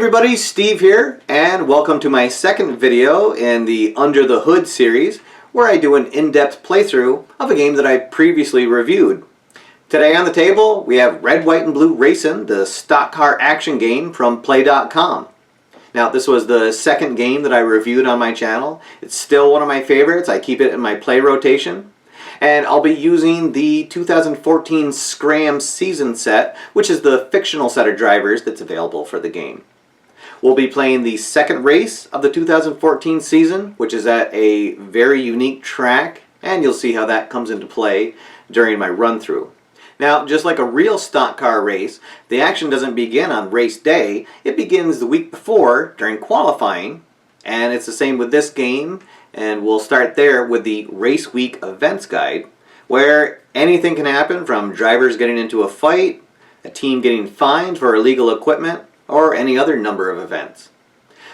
everybody, Steve here, and welcome to my second video in the Under the Hood series, where I do an in-depth playthrough of a game that I previously reviewed. Today on the table, we have Red, White, and Blue Racin, the stock car action game from Play.com. Now, this was the second game that I reviewed on my channel. It's still one of my favorites. I keep it in my play rotation. And I'll be using the 2014 Scram Season set, which is the fictional set of drivers that's available for the game. We'll be playing the second race of the 2014 season, which is at a very unique track, and you'll see how that comes into play during my run-through. Now, just like a real stock car race, the action doesn't begin on race day. It begins the week before during qualifying, and it's the same with this game, and we'll start there with the Race Week Events Guide, where anything can happen from drivers getting into a fight, a team getting fined for illegal equipment, or any other number of events.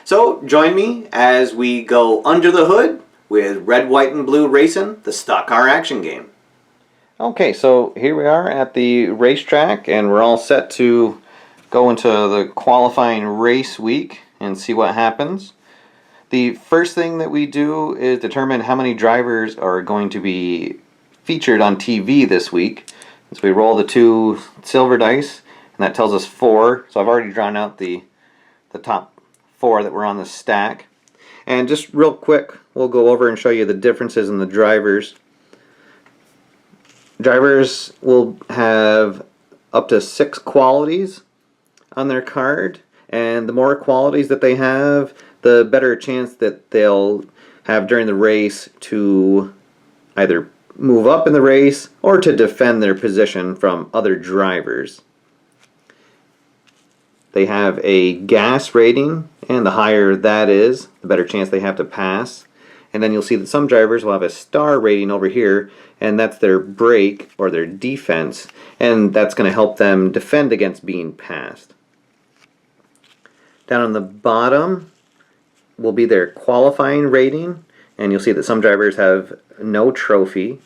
So join me as we go under the hood with Red, White, and Blue Racin, the stock car action game. Okay, so here we are at the racetrack, and we're all set to go into the qualifying race week and see what happens. The first thing that we do is determine how many drivers are going to be featured on TV this week. So we roll the two silver dice, and that tells us 4. So I've already drawn out the top 4 that were on the stack. And just real quick, we'll go over and show you the differences in the drivers. Drivers will have up to 6 qualities on their card, and the more qualities that they have, the better chance that they'll have during the race to either move up in the race or to defend their position from other drivers. They have a gas rating, and the higher that is, the better chance they have to pass. And then you'll see that some drivers will have a star rating over here, and that's their brake or their defense, and that's going to help them defend against being passed. Down on the bottom will be their qualifying rating, and you'll see that some drivers have no trophy,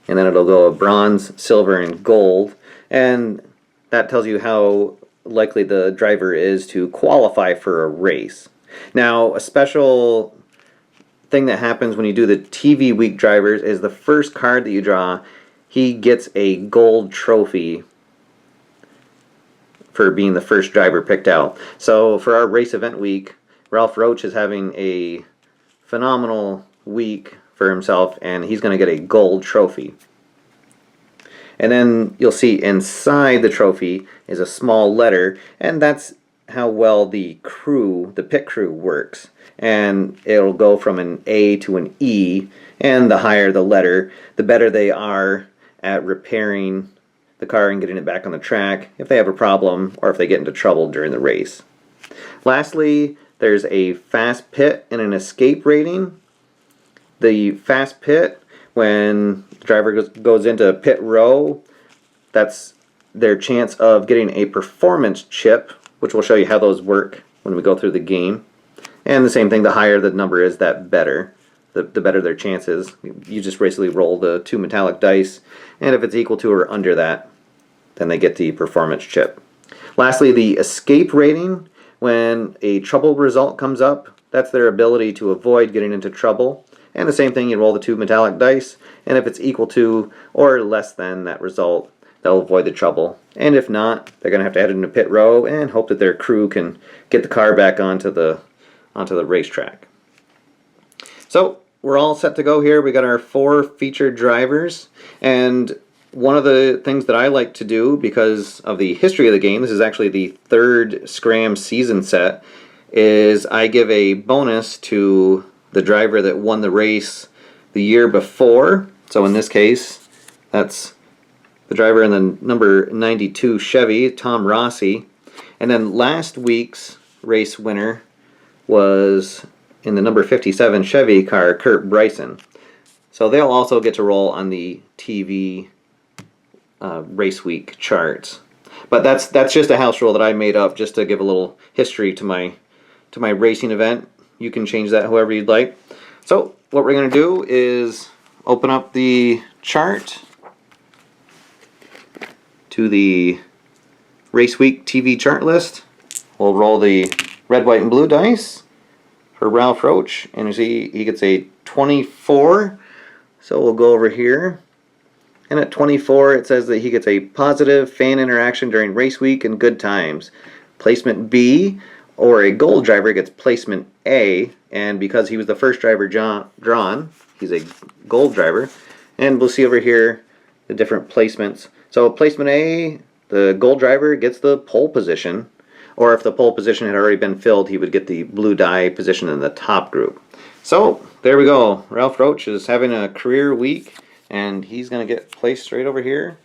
and then it'll go bronze, silver, and gold, and that tells you how likely the driver is to qualify for a race. Now, a special thing that happens when you do the TV week drivers is the first card that you draw, he gets a gold trophy for being the first driver picked out. So for our race event week, Ralph Roach is having a phenomenal week for himself, and he's going to get a gold trophy. And then you'll see inside the trophy is a small letter, and that's how well the crew, the pit crew, works. And it'll go from an A to an E, and the higher the letter, the better they are at repairing the car and getting it back on the track if they have a problem or if they get into trouble during the race. Lastly, there's a fast pit and an escape rating. The fast pit, when the driver goes into pit row, that's their chance of getting a performance chip, which we'll show you how those work when we go through the game. And the same thing, the higher the number is, that better. The better their chances. You just basically roll the 2 metallic dice, and if it's equal to or under that, then they get the performance chip. Lastly, the escape rating, when a trouble result comes up, that's their ability to avoid getting into trouble. And the same thing, you roll the 2 metallic dice, and if it's equal to or less than that result, they'll avoid the trouble. And if not, they're going to have to head into pit row and hope that their crew can get the car back onto the racetrack. So we're all set to go here. We got our 4 featured drivers, and one of the things that I like to do because of the history of the game, this is actually the 3rd Scram season set, is I give a bonus to the driver that won the race the year before. So in this case, that's the driver in the number 92 Chevy, Tom Rossi. And then last week's race winner was in the number 57 Chevy car, Kurt Bryson. So they'll also get to roll on the TV race week charts. But that's just a house rule that I made up just to give a little history to my racing event. You can change that however you'd like. So what we're going to do is open up the chart to the race week TV chart list. We'll roll the red, white, and blue dice for Ralph Roach, and you see he gets a 24. So we'll go over here, and at 24 it says that he gets a positive fan interaction during race week and good times. Placement B, or a gold driver gets placement A, and because he was the first driver drawn, he's a gold driver. And we'll see over here the different placements. So placement A, the gold driver gets the pole position, or if the pole position had already been filled, he would get the blue die position in the top group. So there we go. Ralph Roach is having a career week, and he's going to get placed right over here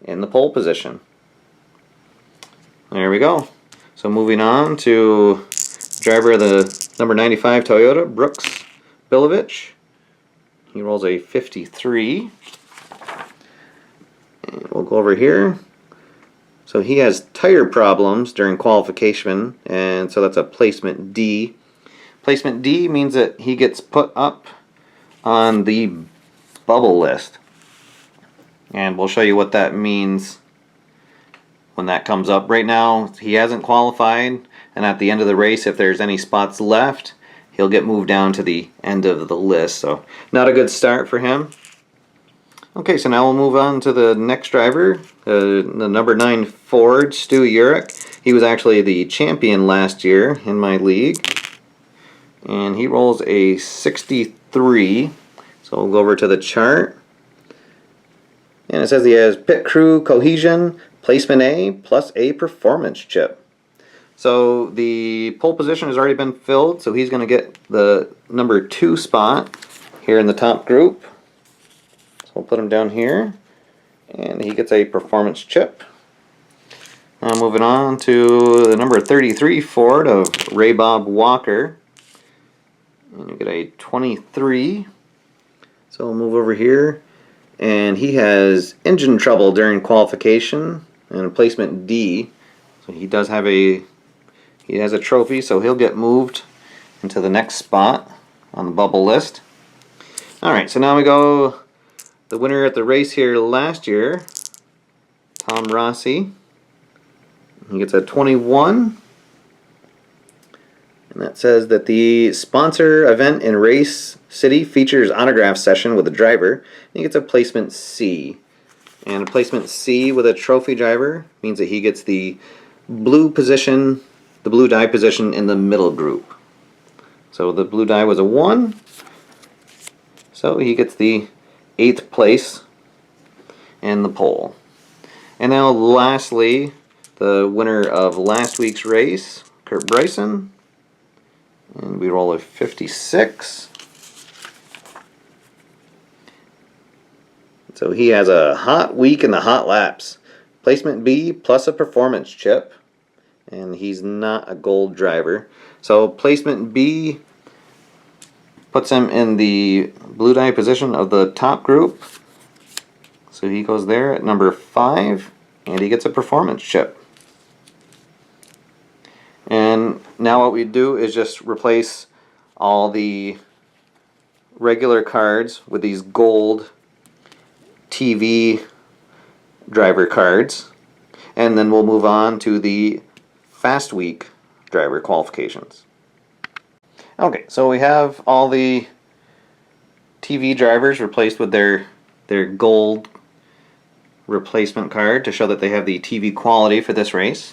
in the pole position. There we go. So moving on to driver of the number 95 Toyota, Brooks Bilovich. He rolls a 53. And we'll go over here. So he has tire problems during qualification, and so that's a placement D. Placement D means that he gets put up on the bubble list. And we'll show you what that means when that comes up. Right now, he hasn't qualified, and at the end of the race, if there's any spots left, he'll get moved down to the end of the list. So not a good start for him. Okay, so now we'll move on to the next driver, the number 9 Ford, Stu Urich. He was actually the champion last year in my league. And he rolls a 63. So we'll go over to the chart. And it says he has pit crew cohesion, placement A, plus a performance chip. So the pole position has already been filled, so he's going to get the number 2 spot here in the top group. So we'll put him down here, and he gets a performance chip. Now moving on to the number 33 Ford of Ray Bob Walker. And you get a 23. So we'll move over here, and he has engine trouble during qualification and a placement D. So he does have he has a trophy, so he'll get moved into the next spot on the bubble list. Alright, so now we go the winner at the race here last year, Tom Rossi. He gets a 21. And that says that the sponsor event in Race City features autograph session with the driver. He gets a placement C. And a placement C with a trophy driver means that he gets the blue position, the blue die position in the middle group. So the blue die was a 1. So he gets the 8th place in the pole. And now lastly, the winner of last week's race, Kurt Bryson. And we roll a 56. So he has a hot week in the hot laps. Placement B plus a performance chip. And he's not a gold driver. So placement B puts him in the blue die position of the top group. So he goes there at number 5. And he gets a performance chip. And now what we do is just replace all the regular cards with these gold TV driver cards. And then we'll move on to the Fast Week driver qualifications. Okay, so we have all the TV drivers replaced with their gold replacement card to show that they have the TV quality for this race.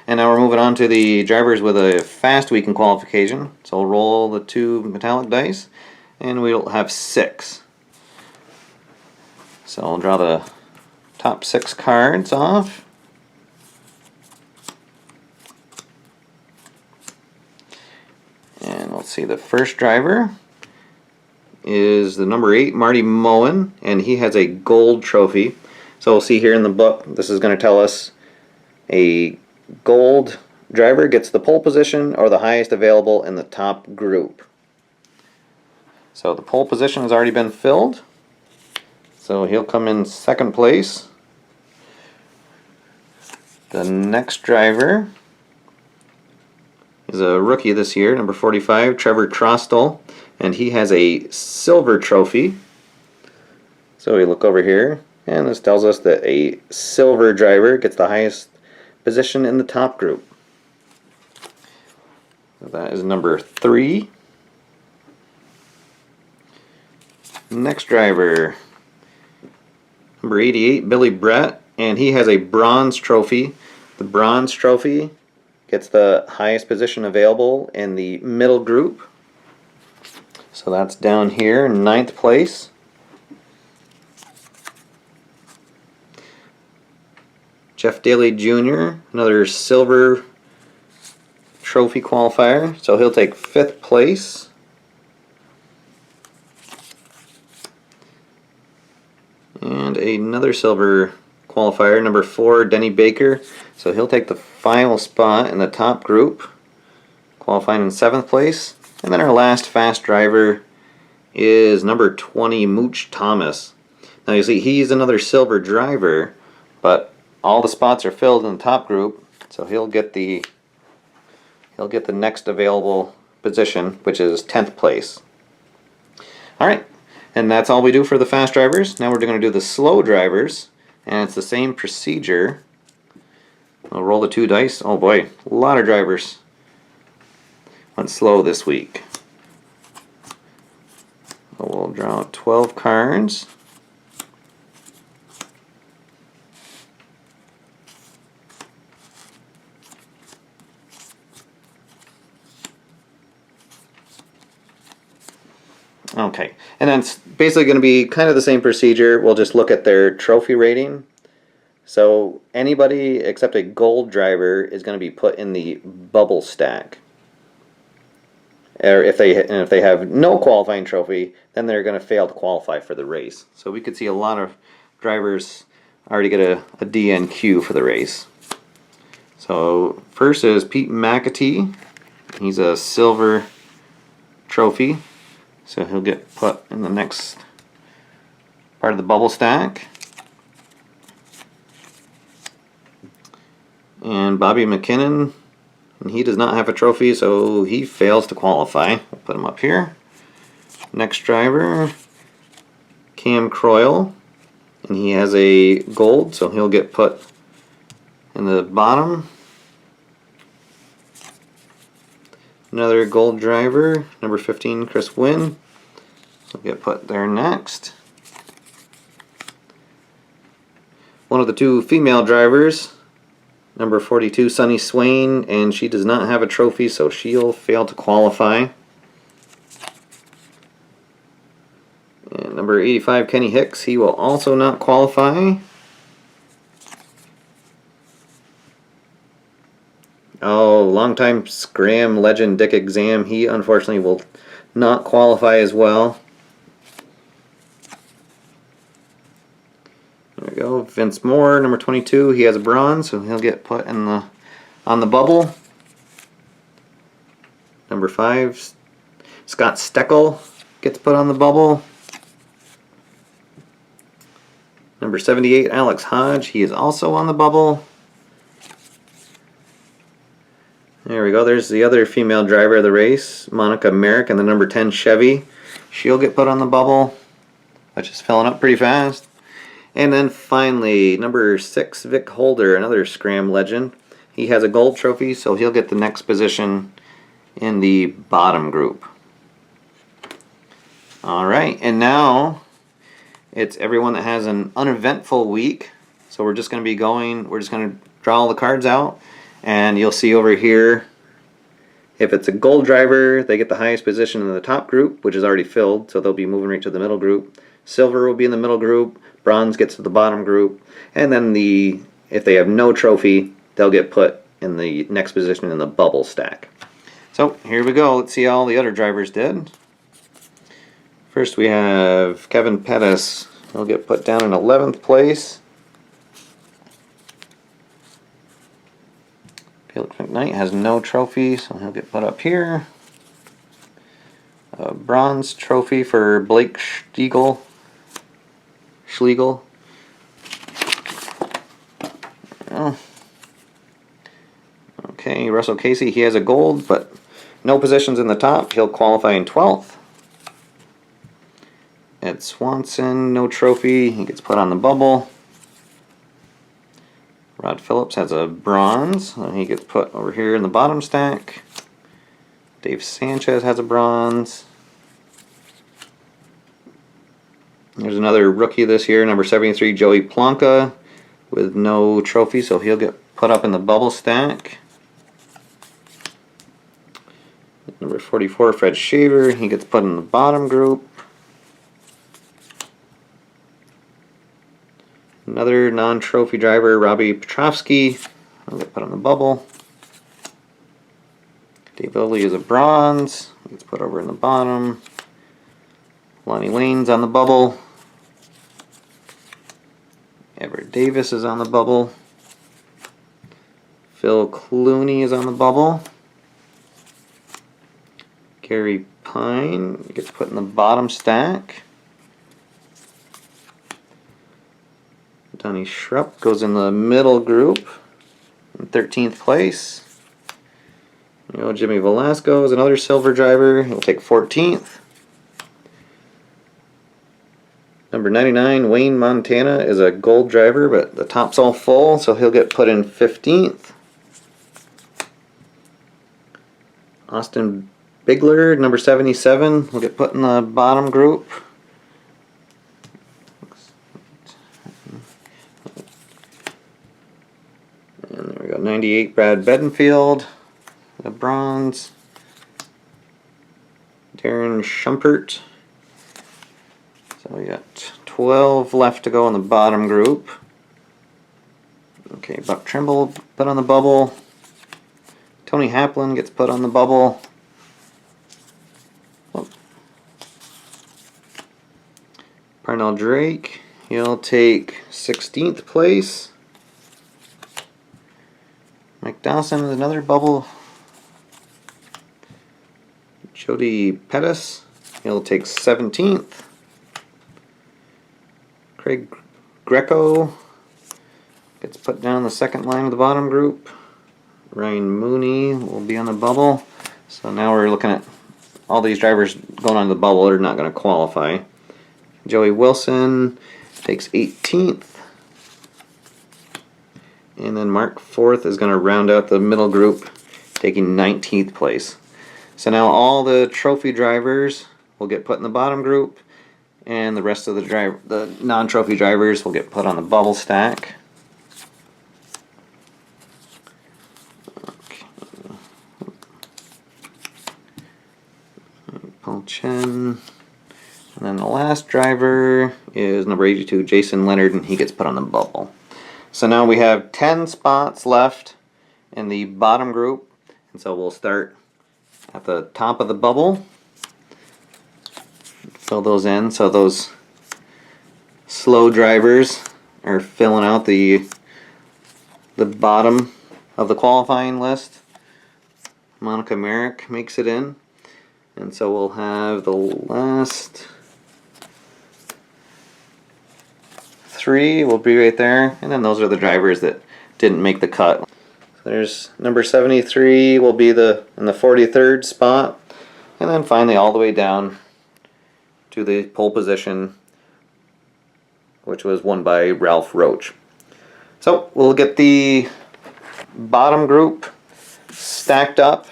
And now we're moving on to the drivers with a fast week in qualification. So we'll roll the 2 metallic dice, and we'll have 6. So I'll draw the top 6 cards off. And let's see, the first driver is the number 8, Marty Moen, and he has a gold trophy. So we'll see here in the book, this is going to tell us a gold driver gets the pole position or the highest available in the top group. So the pole position has already been filled. So he'll come in 2nd place. The next driver is a rookie this year, number 45, Trevor Trostel, and he has a silver trophy. So we look over here, and this tells us that a silver driver gets the highest position in the top group. That is number 3. Next driver, number 88, Billy Brett, and he has a bronze trophy. The bronze trophy gets the highest position available in the middle group. So that's down here, 9th place. Jeff Daly Jr., another silver trophy qualifier, so he'll take 5th place. And another silver qualifier, number 4, Denny Baker, so he'll take the final spot in the top group, qualifying in 7th place. And then our last fast driver is number 20, Mooch Thomas. Now you see he's another silver driver, but all the spots are filled in the top group, so he'll get the next available position, which is 10th place. Alright, and that's all we do for the fast drivers. Now we're going to do the slow drivers, and it's the same procedure. I'll roll the 2 dice. Oh boy, a lot of drivers went slow this week. We'll draw out 12 cards. Okay, and then it's basically going to be kind of the same procedure. We'll just look at their trophy rating. So anybody except a gold driver is going to be put in the bubble stack. Or if they have no qualifying trophy, then they're going to fail to qualify for the race. So we could see a lot of drivers already get a DNQ for the race. So first is Pete McAtee. He's a silver trophy. So he'll get put in the next part of the bubble stack. And Bobby McKinnon, and he does not have a trophy, so he fails to qualify. We'll put him up here. Next driver, Cam Croyle, and he has a gold, so he'll get put in the bottom. Another gold driver, number 15, Chris Wynn. He'll get put there next. One of the 2 female drivers, number 42, Sunny Swain, and she does not have a trophy, so she'll fail to qualify. And number 85, Kenny Hicks, he will also not qualify. Oh, longtime Scram legend Dick Exam, he unfortunately will not qualify as well. There we go. Vince Moore, number 22, he has a bronze, so he'll get put in on the bubble. Number 5, Scott Steckel gets put on the bubble. Number 78, Alex Hodge, he is also on the bubble. There we go, there's the other female driver of the race, Monica Merrick, and the number 10 Chevy. She'll get put on the bubble, which is filling up pretty fast. And then finally, number 6, Vic Holder, another Scram legend. He has a gold trophy, so he'll get the next position in the bottom group. Alright, and now it's everyone that has an uneventful week. So we're just going to draw all the cards out. And you'll see over here, if it's a gold driver, they get the highest position in the top group, which is already filled, so they'll be moving right to the middle group. Silver will be in the middle group, bronze gets to the bottom group, and then if they have no trophy, they'll get put in the next position in the bubble stack. So here we go, let's see how all the other drivers did. First we have Kevin Pettis, he'll get put down in 11th place. Felix McKnight has no trophy, so he'll get put up here. A bronze trophy for Blake Schlegel. Okay, Russell Casey, he has a gold, but no positions in the top. He'll qualify in 12th. Ed Swanson, no trophy. He gets put on the bubble. Rod Phillips has a bronze, and he gets put over here in the bottom stack. Dave Sanchez has a bronze. There's another rookie this year, number 73, Joey Plonka, with no trophy, so he'll get put up in the bubble stack. Number 44, Fred Shaver, he gets put in the bottom group. Another non-trophy driver, Robbie Petrovsky, he'll get put on the bubble. Dave Lilly is a bronze, he gets put over in the bottom. Lonnie Lane's on the bubble. Everett Davis is on the bubble. Phil Clooney is on the bubble. Gary Pine gets put in the bottom stack. Donnie Schrupp goes in the middle group in 13th place. Jimmy Velasco is another silver driver. He'll take 14th. Number 99, Wayne Montana, is a gold driver, but the top's all full, so he'll get put in 15th. Austin Bigler, number 77, will get put in the bottom group. And there we go, 98, Brad Bedingfield, a bronze. Darren Schumpert. So we got 12 left to go in the bottom group. Okay, Buck Trimble put on the bubble. Tony Haplin gets put on the bubble. Oh. Parnell Drake, he'll take 16th place. Mike Dawson is another bubble. Jody Pettis, he'll take 17th. Craig Greco gets put down the second line of the bottom group. Ryan Mooney will be on the bubble. So now we're looking at all these drivers going on the bubble. They're not going to qualify. Joey Wilson takes 18th. And then Mark Forth is going to round out the middle group, taking 19th place. So now all the trophy drivers will get put in the bottom group, and the rest of the non-trophy drivers will get put on the bubble stack. Okay. Paul Chen. And then the last driver is number 82, Jason Leonard, and he gets put on the bubble. So now we have 10 spots left in the bottom group, and so we'll start at the top of the bubble. Fill those in, so those slow drivers are filling out the bottom of the qualifying list. Monica Merrick makes it in, and so we'll have the last 3 will be right there, and then those are the drivers that didn't make the cut. So there's number 73 will be in the 43rd spot, and then finally all the way down to the pole position, which was won by Ralph Roach. So we'll get the bottom group stacked up,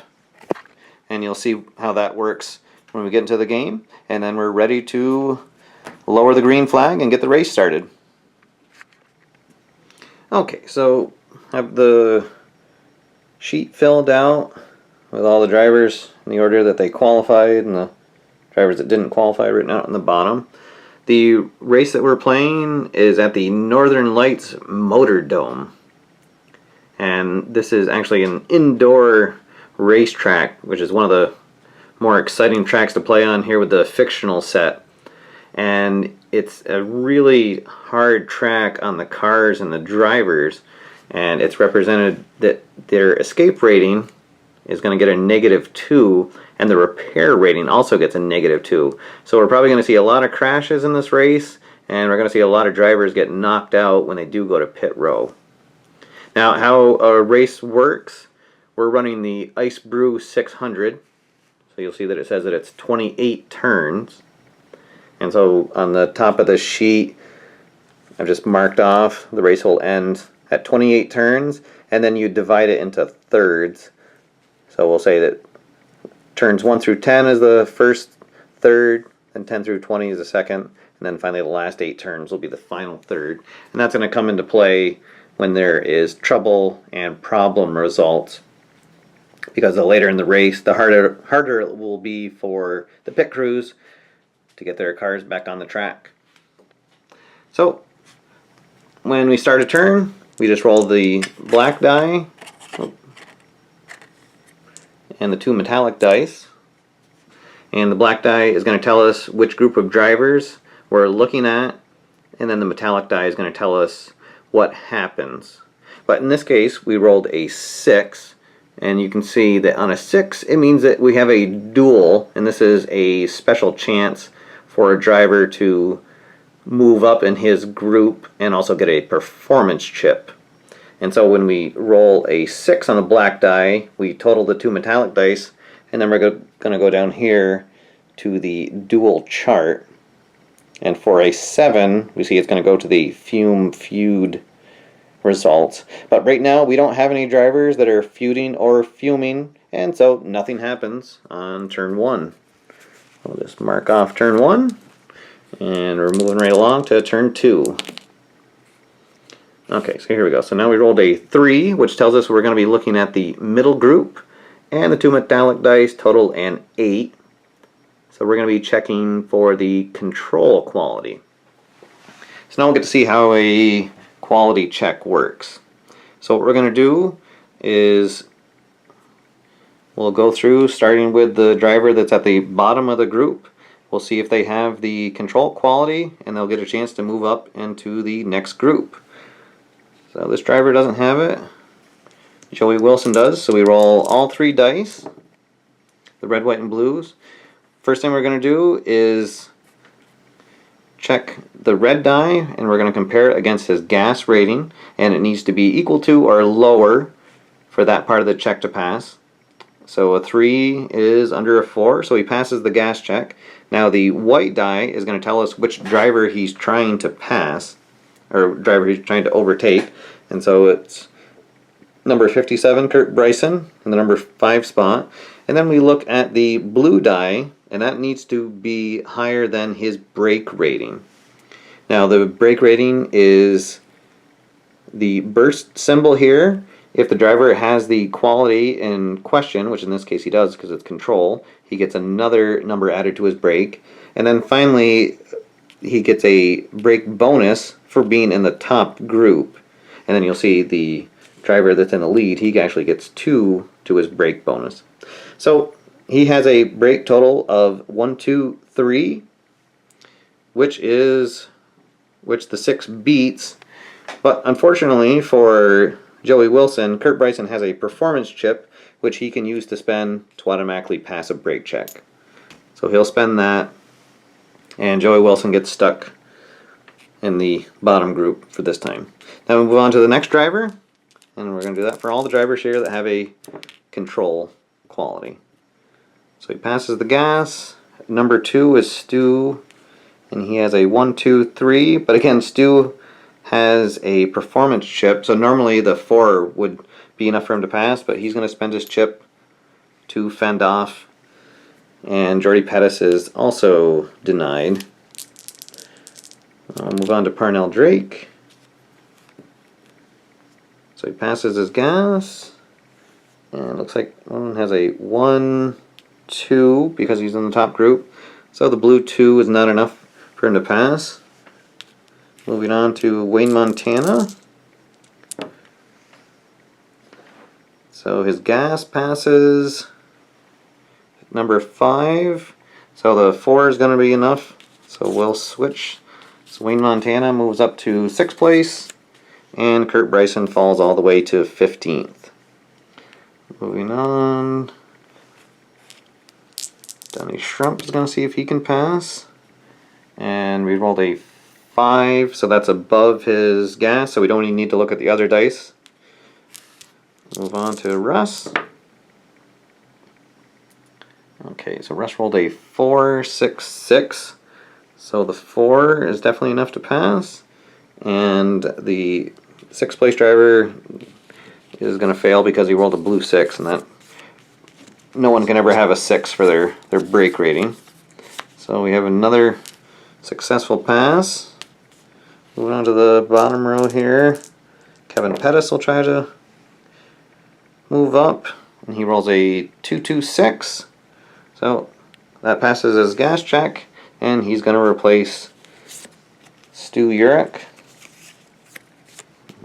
and you'll see how that works when we get into the game, and then we're ready to lower the green flag and get the race started. Okay, so have the sheet filled out with all the drivers in the order that they qualified and the drivers that didn't qualify written out on the bottom. The race that we're playing is at the Northern Lights Motor Dome. And this is actually an indoor racetrack, which is one of the more exciting tracks to play on here with the fictional set. And it's a really hard track on the cars and the drivers, and it's represented that their escape rating is going to get a -2, and the repair rating also gets a -2. So we're probably going to see a lot of crashes in this race, and we're going to see a lot of drivers get knocked out when they do go to pit row. Now, how a race works, we're running the Ice Brew 600, so you'll see that it says that it's 28 turns. And so on the top of the sheet, I've just marked off the race will end at 28 turns, and then you divide it into thirds. So we'll say that turns 1 through 10 is the first third, and 10 through 20 is the second, and then finally the last 8 turns will be the final third. And that's going to come into play when there is trouble and problem results, because the later in the race, the harder it will be for the pit crews to get their cars back on the track. So when we start a turn, we just roll the black die and the 2 metallic dice. And the black die is going to tell us which group of drivers we're looking at, and then the metallic die is going to tell us what happens. But in this case, we rolled a 6, and you can see that on a 6, it means that we have a duel, and this is a special chance for a driver to move up in his group and also get a performance chip. And so when we roll a 6 on the black die, we total the 2 metallic dice, and then we're going to go down here to the dual chart. And for a 7, we see it's going to go to the fume feud results. But right now, we don't have any drivers that are feuding or fuming, and so nothing happens on turn 1. We'll just mark off turn 1, and we're moving right along to turn 2. Okay, so here we go. So now we rolled a 3, which tells us we're going to be looking at the middle group, and the 2 metallic dice total an 8. So we're going to be checking for the control quality. So now we'll get to see how a quality check works. So what we're going to do is we'll go through starting with the driver that's at the bottom of the group. We'll see if they have the control quality, and they'll get a chance to move up into the next group. So this driver doesn't have it. Joey Wilson does, so we roll all 3 dice, the red, white, and blues. First thing we're going to do is check the red die, and we're going to compare it against his gas rating, and it needs to be equal to or lower for that part of the check to pass. So a 3 is under a 4, so he passes the gas check. Now the white die is going to tell us which driver he's trying to pass, or driver he's trying to overtake, and so it's number 57, Kurt Bryson, in the number 5 spot. And then we look at the blue die, and that needs to be higher than his brake rating. Now the brake rating is the burst symbol here. If the driver has the quality in question, which in this case he does because it's control, he gets another number added to his brake. And then finally, he gets a brake bonus for being in the top group. And then you'll see the driver that's in the lead, he actually gets 2 to his brake bonus. So he has a brake total of 1, 2, 3, which the 6 beats. But unfortunately for Joey Wilson, Kurt Bryson has a performance chip which he can use to spend to automatically pass a brake check. So he'll spend that, and Joey Wilson gets stuck in the bottom group for this time. Now we move on to the next driver, and we're going to do that for all the drivers here that have a control quality. So he passes the gas. Number 2 is Stu, and he has a 1, 2, 3. But again, Stu has a performance chip, so normally the 4 would be enough for him to pass, but he's going to spend his chip to fend off. And Jordy Pettis is also denied. I'll move on to Parnell Drake. So he passes his gas, and it looks like one has a 1, 2 because he's in the top group. So the blue 2 is not enough for him to pass. Moving on to Wayne Montana. So his gas passes number 5. So the 4 is going to be enough. So we'll switch. So Wayne Montana moves up to 6th place. And Kurt Bryson falls all the way to 15th. Moving on. Danny Schrump is going to see if he can pass. And we rolled a 5, so that's above his gas, so we don't even need to look at the other dice. Move on to Russ. Okay, so Russ rolled a 4, 6, 6. So the 4 is definitely enough to pass. And the 6th place driver is going to fail because he rolled a blue 6, and that no one can ever have a 6 for their brake rating. So we have another successful pass. Moving on to the bottom row here. Kevin Pettis will try to move up, and he rolls a 226. So that passes his gas check, and he's going to replace Stu Urich.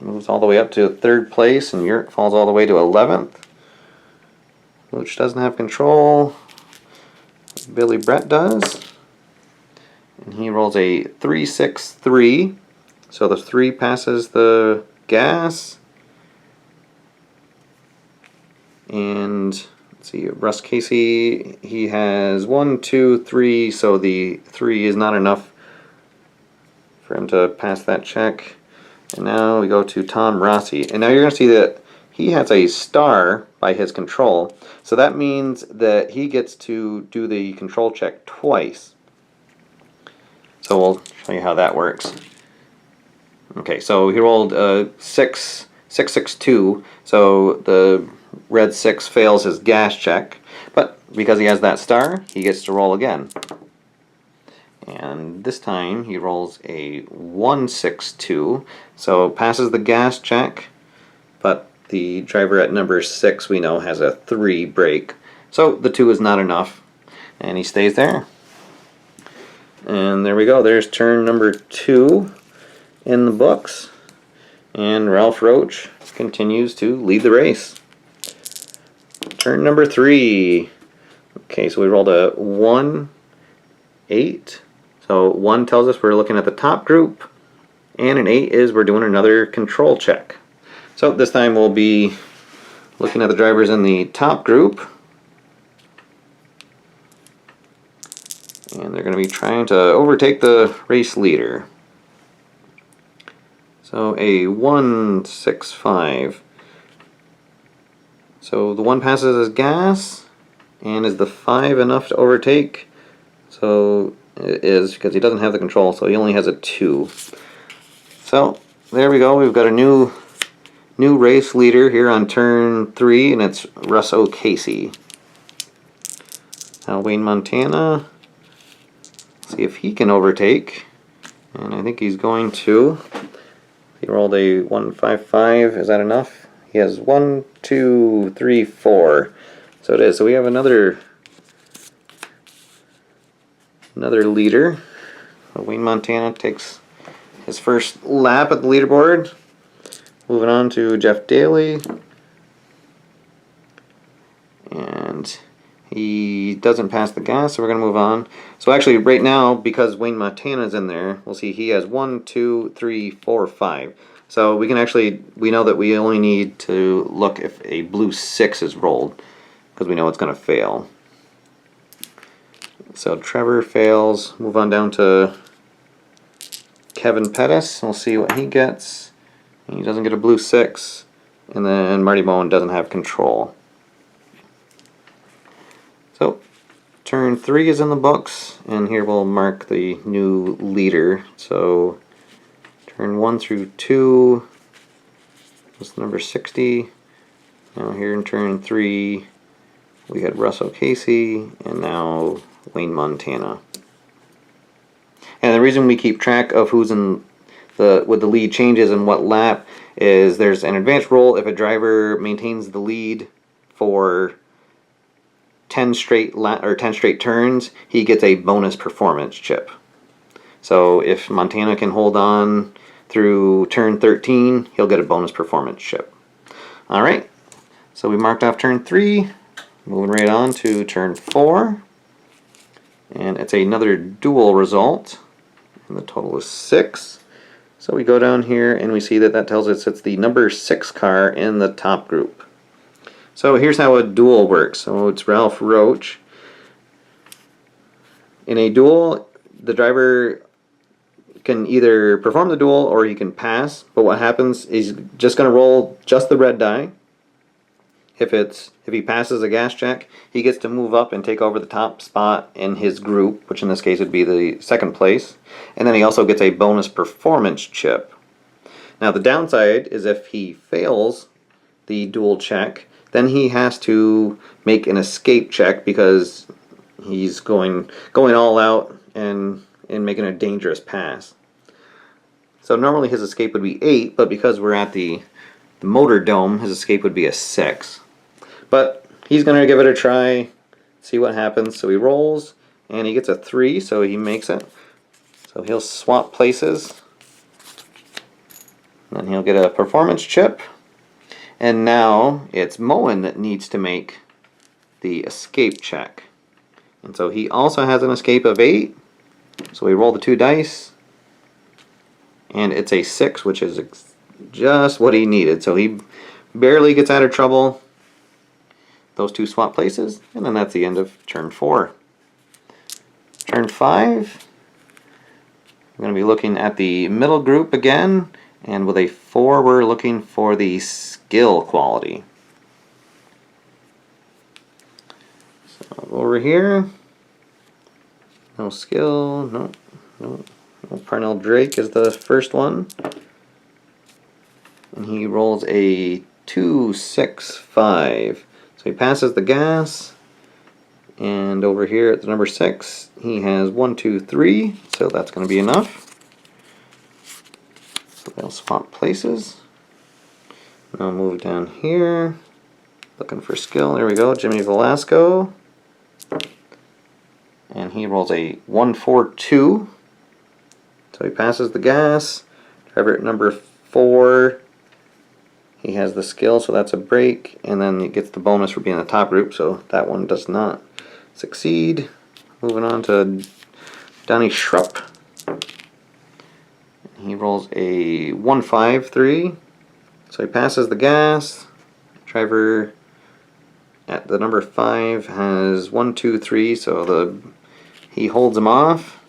Moves all the way up to 3rd place, and Urich falls all the way to 11th. Which doesn't have control. Billy Brett does. And he rolls a 363. So the 3 passes the gas. And let's see, Russ Casey, he has 1, 2, 3, so the 3 is not enough for him to pass that check. And now we go to Tom Rossi. And now you're going to see that he has a star by his control. So that means that he gets to do the control check twice. So we'll show you how that works. Okay, so he rolled 662. So the red 6 fails his gas check. But because he has that star, he gets to roll again. And this time he rolls a 162. So passes the gas check, but the driver at number 6 we know has a 3 brake. So the 2 is not enough, and he stays there. And there we go. There's turn number 2 in the books. And Ralph Roach continues to lead the race. Turn number 3. Okay, so we rolled a 1, 8. So 1 tells us we're looking at the top group, and an 8 is we're doing another control check. So this time we'll be looking at the drivers in the top group, and they're going to be trying to overtake the race leader. So a 165. So the 1 passes his gas, and is the 5 enough to overtake? So it is, because he doesn't have the control, so he only has a 2. So there we go. We've got a new race leader here on turn 3, and it's Russ O'Casey. Now Wayne Montana, see if he can overtake, and I think he's going to. He rolled a 155. Is that enough? He has 1, 2, 3, 4. So it is. So we have another leader. Wayne Montana takes his first lap at the leaderboard. Moving on to Jeff Daly. And he doesn't pass the gas, so we're going to move on. So actually, right now, because Wayne Montana's in there, we'll see he has 1, 2, 3, 4, 5. So we know that we only need to look if a blue 6 is rolled, because we know it's going to fail. So Trevor fails. Move on down to Kevin Pettis. We'll see what he gets. He doesn't get a blue 6. And then Marty Bowen doesn't have control. So turn 3 is in the books, and here we'll mark the new leader. So turn 1 through 2 was number 60. Now here in turn 3 we had Russ O'Casey, and now Wayne Montana. And the reason we keep track of who's in with the lead changes and what lap is there's an advanced roll if a driver maintains the lead for 10 straight 10 straight turns, he gets a bonus performance chip. So if Montana can hold on through turn 13, he'll get a bonus performance chip. All right, so we marked off turn 3. Moving right on to turn 4. And it's another dual result. And the total is 6. So we go down here and we see that tells us it's the number 6 car in the top group. So here's how a duel works. So it's Ralph Roach. In a duel, the driver can either perform the duel or he can pass. But what happens is he's just going to roll just the red die. If he passes a gas check, he gets to move up and take over the top spot in his group, which in this case would be the 2nd place. And then he also gets a bonus performance chip. Now the downside is if he fails the dual check, then he has to make an escape check because he's going all out and making a dangerous pass. So normally his escape would be 8, but because we're at the motor dome, his escape would be a 6. But he's going to give it a try, see what happens. So he rolls, and he gets a 3, so he makes it. So he'll swap places. Then he'll get a performance chip. And now it's Moen that needs to make the escape check. And so he also has an escape of 8. So we roll the 2 dice. And it's a 6, which is just what he needed. So he barely gets out of trouble. Those 2 swap places. And then that's the end of turn 4. Turn 5. I'm going to be looking at the middle group again. And with a 4, we're looking for the skill quality. So over here, no skill, no. Parnell Drake is the first one. And he rolls a 2, 6, 5. So he passes the gas. And over here at the number 6, he has 1, 2, 3. So that's going to be enough. So they'll swap places. Now move down here. Looking for skill. There we go. Jimmy Velasco. And he rolls a 1, 4, 2. So he passes the gas. Driver at number 4. He has the skill, so that's a break. And then he gets the bonus for being in the top group, so that one does not succeed. Moving on to Donnie Schrupp. He rolls a 1, 5, 3. So he passes the gas. Driver at the number 5 has 1, 2, 3. So he holds him off.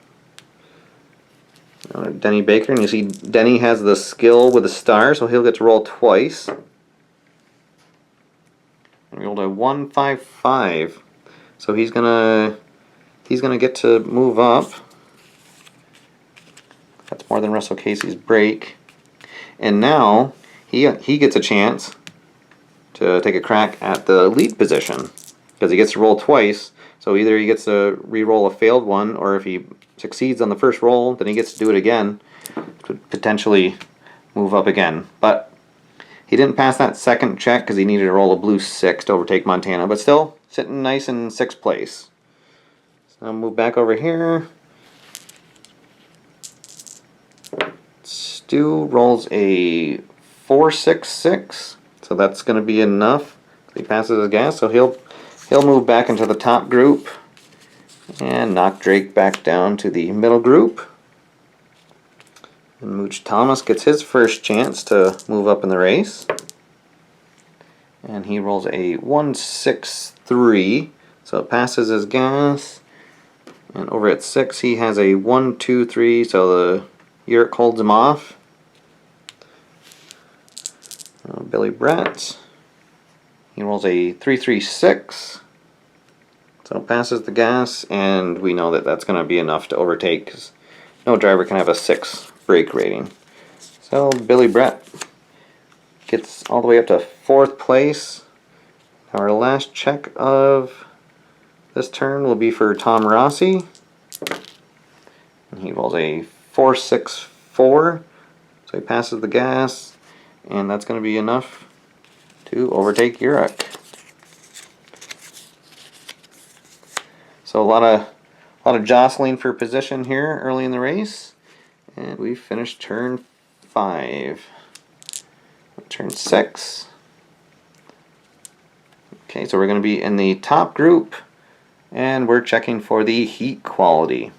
Denny Baker, and you see Denny has the skill with a star, so he'll get to roll twice. And we rolled a 1, 5, 5. So he's gonna get to move up. That's more than Russell Casey's break. And now he gets a chance to take a crack at the lead position because he gets to roll twice. So either he gets to re-roll a failed one, or if he succeeds on the first roll, then he gets to do it again to potentially move up again. But he didn't pass that second check because he needed to roll a blue 6 to overtake Montana, but still sitting nice in 6th place. So I'll move back over here. Stu rolls a 4, 6, 6, so that's going to be enough. He passes his gas, so he'll move back into the top group and knock Drake back down to the middle group. And Mooch Thomas gets his first chance to move up in the race. And he rolls a 1, 6, 3, so it passes his gas. And over at 6 he has a 1, 2, 3, so the Uric holds him off. Billy Brett. He rolls a 3, 3, 6. So it passes the gas, and we know that that's going to be enough to overtake because no driver can have a 6 brake rating. So Billy Brett gets all the way up to 4th place. Now our last check of this turn will be for Tom Rossi. And he rolls a 4, 6, 4. So he passes the gas, and that's going to be enough to overtake Uric. So a lot of jostling for position here early in the race, and we finished turn 5. Turn 6. Okay, so we're going to be in the top group, and we're checking for the heat quality.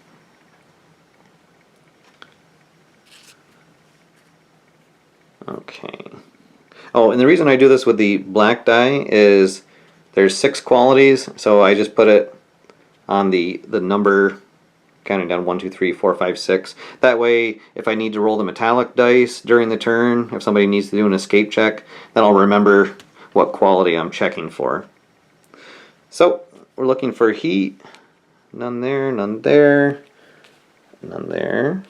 Okay. Oh, and the reason I do this with the black die is there's 6 qualities, so I just put it on the number, counting down 1, 2, 3, 4, 5, 6. That way, if I need to roll the metallic dice during the turn, if somebody needs to do an escape check, then I'll remember what quality I'm checking for. So, we're looking for heat. None there, none there, none there.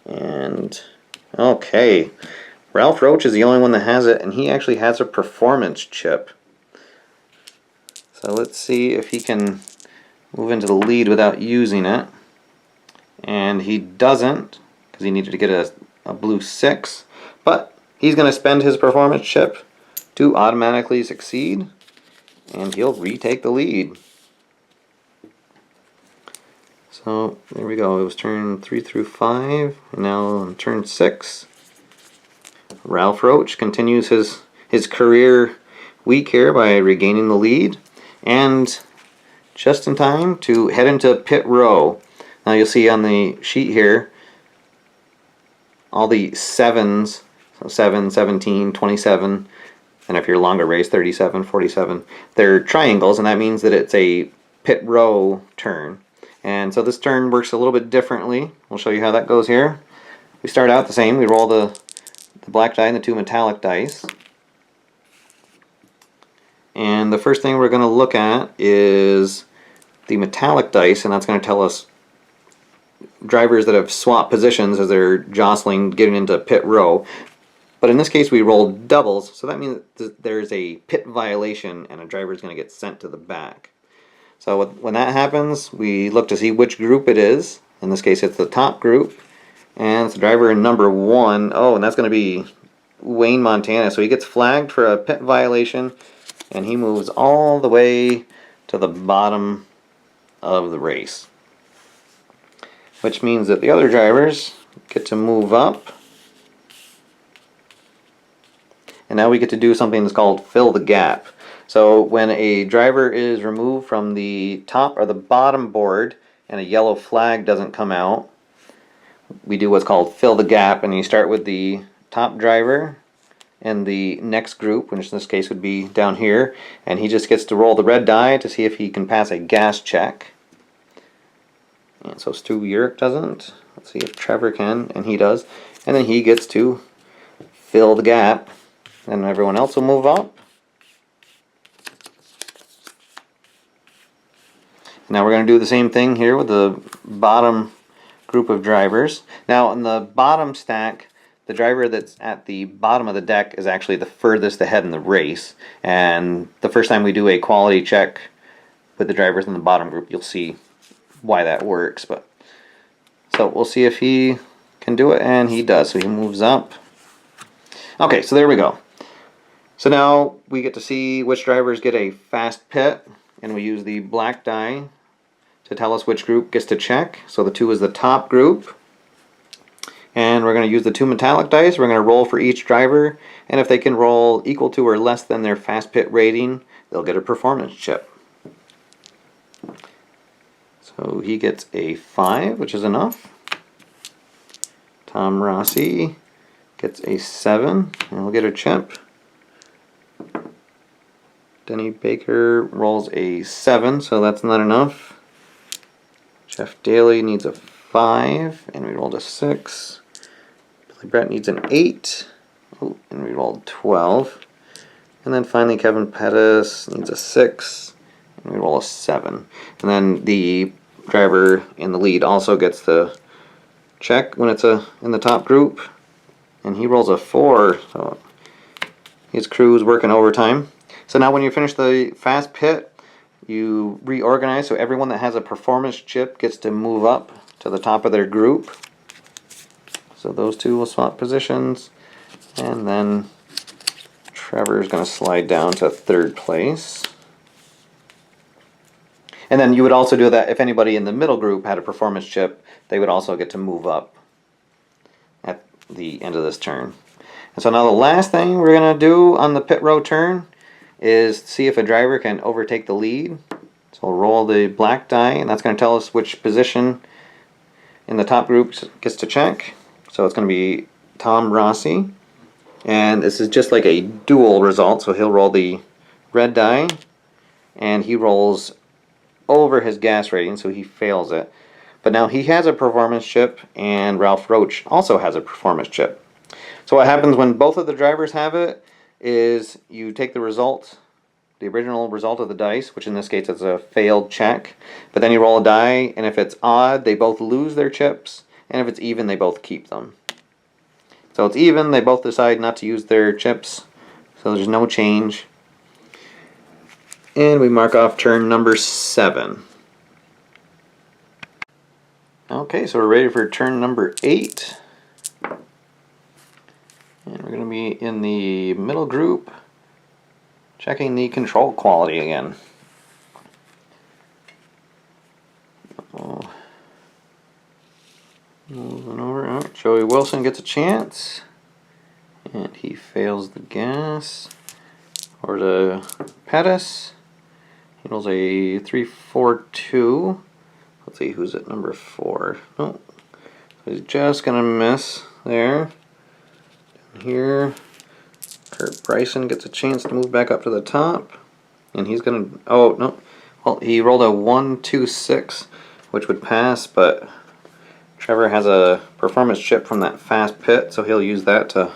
And, okay. Ralph Roach is the only one that has it, and he actually has a performance chip. So let's see if he can move into the lead without using it. And he doesn't, because he needed to get a blue 6. But he's going to spend his performance chip to automatically succeed, and he'll retake the lead. So there we go. It was turn 3 through 5, and now on turn 6. Ralph Roach continues his career week here by regaining the lead, and just in time to head into pit row. Now you'll see on the sheet here all the 7s, so 7, 17, 27, and if you're longer race, 37, 47. They're triangles, and that means that it's a pit row turn. And so this turn works a little bit differently. We'll show you how that goes here. We start out the same. We roll the black die and the 2 metallic dice. And the first thing we're going to look at is the metallic dice, and that's going to tell us drivers that have swapped positions as they're jostling, getting into pit row. But in this case we rolled doubles, so that means that there's a pit violation and a driver is going to get sent to the back. So when that happens, we look to see which group it is. In this case it's the top group, and it's the driver in number 1. Oh, and that's going to be Wayne Montana. So he gets flagged for a pit violation, and he moves all the way to the bottom of the race. Which means that the other drivers get to move up. And now we get to do something that's called fill the gap. So when a driver is removed from the top or the bottom board and a yellow flag doesn't come out, we do what's called fill the gap, and you start with the top driver and the next group, which in this case would be down here, and he just gets to roll the red die to see if he can pass a gas check. And so Stu Urich doesn't. Let's see if Trevor can, and he does. And then he gets to fill the gap, and everyone else will move up. Now we're going to do the same thing here with the bottom group of drivers. Now in the bottom stack, the driver that's at the bottom of the deck is actually the furthest ahead in the race. And the first time we do a quality check with the drivers in the bottom group, you'll see why that works. But so we'll see if he can do it, and he does. So he moves up. Okay, so there we go. So now we get to see which drivers get a fast pit, and we use the black die to tell us which group gets to check. So the 2 is the top group. And we're going to use the 2 metallic dice. We're going to roll for each driver, and if they can roll equal to or less than their fast pit rating, they'll get a performance chip. So he gets a 5, which is enough. Tom Rossi gets a 7, and he'll get a chip. Denny Baker rolls a 7, so that's not enough. Jeff Daly needs a 5, and we rolled a 6. Billy Brett needs an 8, and we rolled 12. And then finally Kevin Pettis needs a 6, and we roll a 7. And then the driver in the lead also gets the check when it's in the top group, and he rolls a 4, so his crew is working overtime. So now when you finish the fast pit, you reorganize, so everyone that has a performance chip gets to move up to the top of their group. So those 2 will swap positions, and then Trevor's going to slide down to 3rd place. And then you would also do that if anybody in the middle group had a performance chip, they would also get to move up at the end of this turn. And so now the last thing we're going to do on the pit row turn is see if a driver can overtake the lead. So we'll roll the black die, and that's going to tell us which position in the top group gets to check. So it's going to be Tom Rossi, and this is just like a dual result, so he'll roll the red die, and he rolls over his gas rating, so he fails it. But now he has a performance chip, and Ralph Roach also has a performance chip. So what happens when both of the drivers have it is you take the result, the original result of the dice, which in this case is a failed check, but then you roll a die, and if it's odd, they both lose their chips, and if it's even, they both keep them. So it's even. They both decide not to use their chips. So there's no change. And we mark off turn number 7. Okay, so we're ready for turn number 8. And we're going to be in the middle group, checking the control quality again. Moving over. Oh, Joey Wilson gets a chance. And he fails the gas. Or the Pettis. He rolls a 3-4-2. Let's see who's at number 4. Oh, so he's just going to miss there. Here, Kurt Bryson gets a chance to move back up to the top, and he's gonna. Oh no! Well, he rolled a 1-2-6, which would pass, but Trevor has a performance chip from that fast pit, so he'll use that to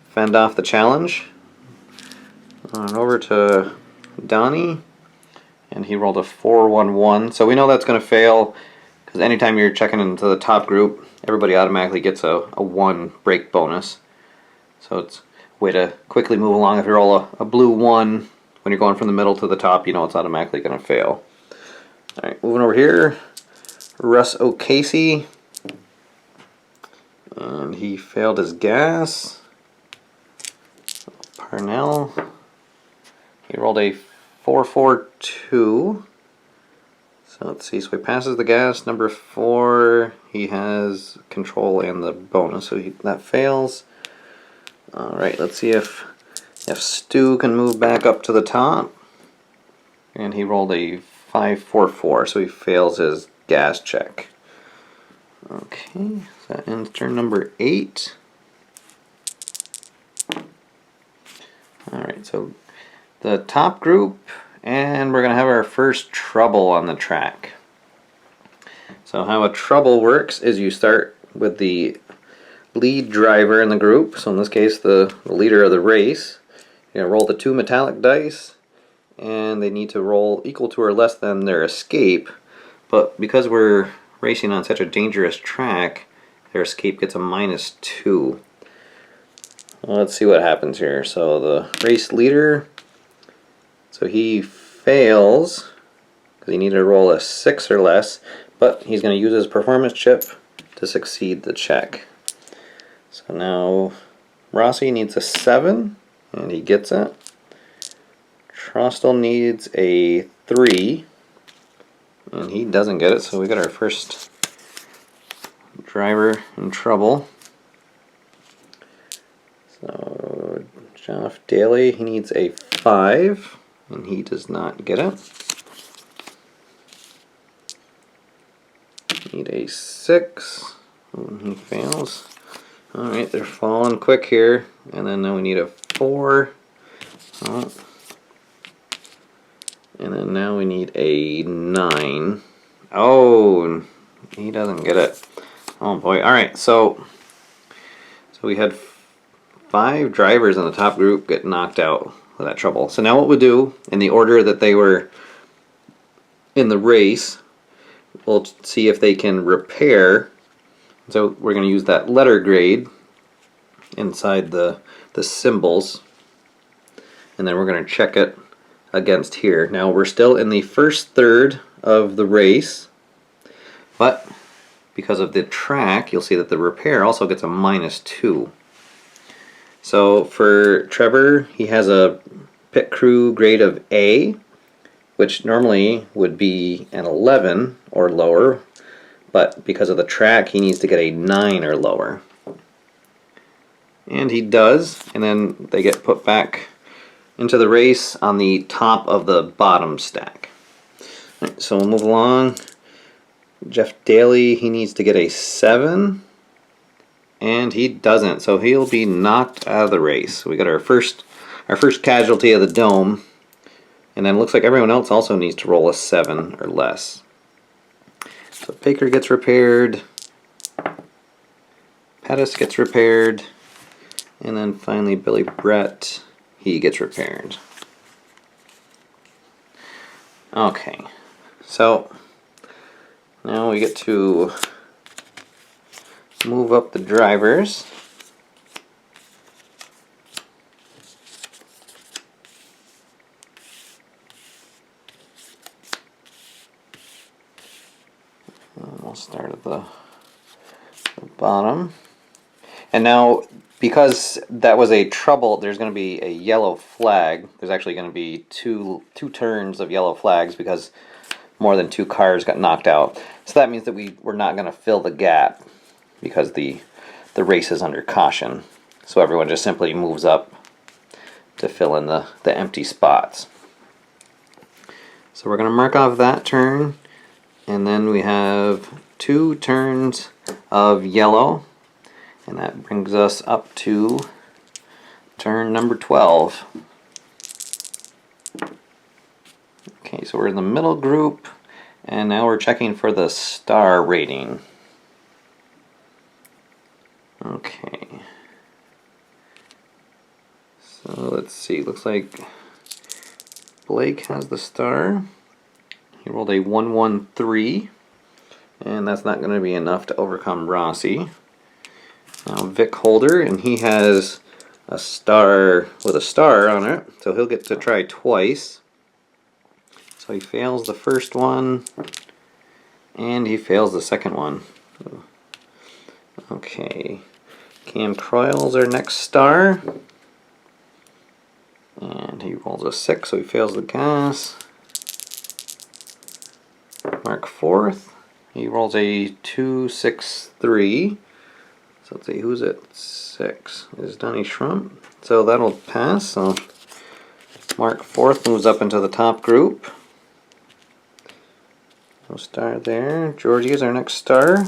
fend off the challenge. On over to Donnie, and he rolled a 4-1-1, so we know that's gonna fail because anytime you're checking into the top group, everybody automatically gets a 1 break bonus. So it's a way to quickly move along. If you roll a blue 1 when you're going from the middle to the top, you know it's automatically going to fail. Alright, moving over here, Russ O'Casey. And he failed his gas. Parnell. He rolled a 4-4-2. So let's see, so he passes the gas. Number 4, he has control and the bonus, so that fails. Alright, let's see if Stu can move back up to the top. And he rolled a 5-4-4, so he fails his gas check. Okay, so that ends turn number 8. Alright, so the top group, and we're going to have our first trouble on the track. So how a trouble works is you start with the lead driver in the group, so in this case the leader of the race. You're going to roll the 2 metallic dice, and they need to roll equal to or less than their escape, but because we're racing on such a dangerous track, their escape gets a -2. Well, let's see what happens here. So the race leader, so he fails because he needed to roll a 6 or less, but he's going to use his performance chip to succeed the check. So now Rossi needs a 7, and he gets it. Trostel needs a 3, and he doesn't get it, so we got our first driver in trouble. So Jeff Daly, he needs a 5, and he does not get it. Need a 6, and he fails. Alright, they're falling quick here, and then now we need a 4. Oh. And then now we need a 9. Oh, he doesn't get it. Oh boy. Alright, so we had 5 drivers in the top group get knocked out with that trouble. So now what we'll do, in the order that they were in the race, we'll see if they can repair. So we're going to use that letter grade inside the symbols, and then we're going to check it against here. Now we're still in the first third of the race, but because of the track, you'll see that the repair also gets a -2. So for Trevor, he has a pit crew grade of A, which normally would be an 11 or lower, but because of the track, he needs to get a 9 or lower. And he does, and then they get put back into the race on the top of the bottom stack. Right, so we'll move along. Jeff Daly, he needs to get a 7, and he doesn't, so he'll be knocked out of the race. We got our first casualty of the dome, and then it looks like everyone else also needs to roll a 7 or less. So Baker gets repaired, Pettis gets repaired, and then finally Billy Brett, he gets repaired. Okay, so now we get to move up the drivers. And we'll start at the bottom. And now, because that was a trouble, there's going to be a yellow flag. There's actually going to be two turns of yellow flags because more than 2 cars got knocked out. So that means that we're not going to fill the gap because the race is under caution. So everyone just simply moves up to fill in the empty spots. So we're going to mark off that turn, and then we have 2 turns of yellow, and that brings us up to turn number 12. Okay, so we're in the middle group, and now we're checking for the star rating. Okay. So let's see, looks like Blake has the star. He rolled a 113, and that's not going to be enough to overcome Rossi. Now Vic Holder, and he has a star with a star on it, so he'll get to try twice. So he fails the first one, and he fails the second one. Okay, Cam Croyle's our next star, and he rolls a 6, so he fails the gas. Mark Forth, he rolls a 263. So let's see, who's at 6? Is Donnie Schrump. So that'll pass. So Mark Forth moves up into the top group. No star there. Georgie is our next star.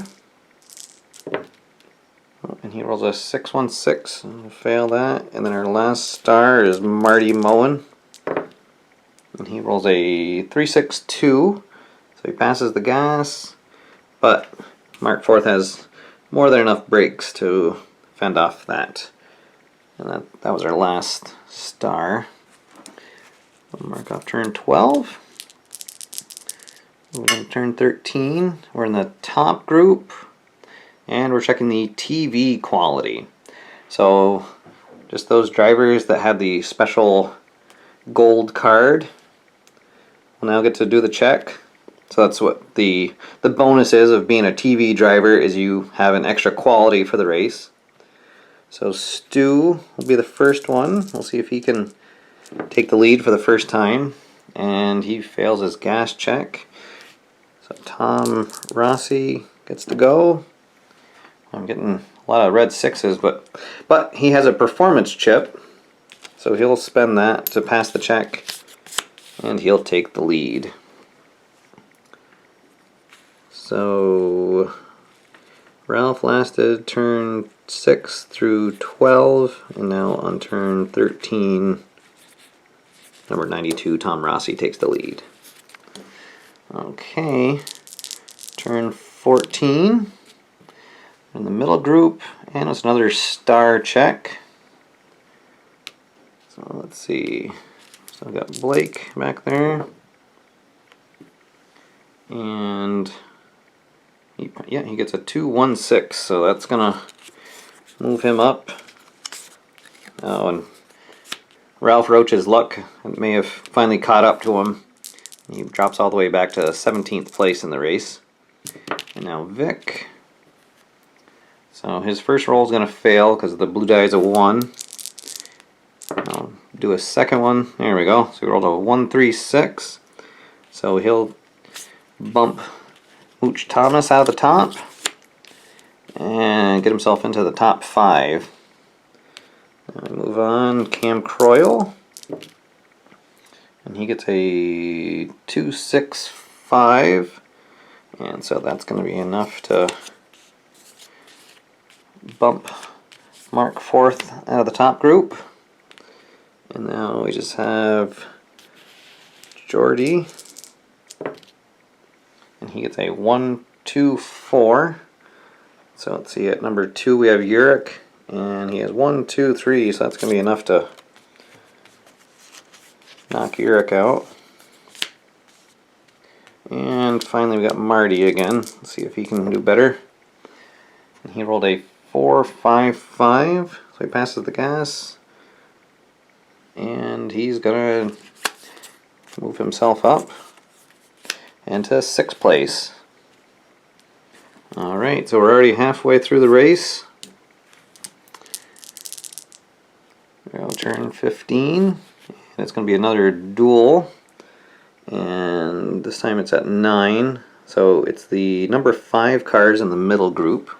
Oh, and he rolls a 616. We'll fail that. And then our last star is Marty Moen. And he rolls a 362. So he passes the gas. But Mark Forth has more than enough brakes to fend off that. And that was our last star. We'll mark off turn 12. We're going to turn 13. We're in the top group, and we're checking the TV quality. So just those drivers that had the special gold card will now get to do the check. So that's what the bonus is of being a TV driver, is you have an extra quality for the race. So Stu will be the first one. We'll see if he can take the lead for the first time. And he fails his gas check. So Tom Rossi gets to go. I'm getting a lot of red 6s, but he has a performance chip. So he'll spend that to pass the check, and he'll take the lead. So Ralph lasted turn 6 through 12, and now on turn 13, number 92, Tom Rossi takes the lead. Okay, turn 14, in the middle group, and it's another star check. So let's see, so I've got Blake back there, and he gets a 216, so that's gonna move him up. Oh, and Ralph Roach's luck may have finally caught up to him. He drops all the way back to 17th place in the race. And now Vic. So his first roll is going to fail because the blue die is a 1. I'll do a second one. There we go. So he rolled a 136. So he'll bump Mooch Thomas out of the top and get himself into the top 5. Now we move on. Cam Croyle. And he gets a 265, and so that's going to be enough to bump Mark Forth out of the top group. And now we just have Jordy, and he gets a 124. So let's see, at number 2 we have Urich, and he has 123, so that's going to be enough to knock Urich out. And finally we got Marty again. Let's see if he can do better. And he rolled a 455, so he passes the gas. And he's gonna move himself up into 6th place. Alright, so we're already halfway through the race. We'll turn 15. It's going to be another duel. And this time it's at 9. So it's the number 5 cars in the middle group.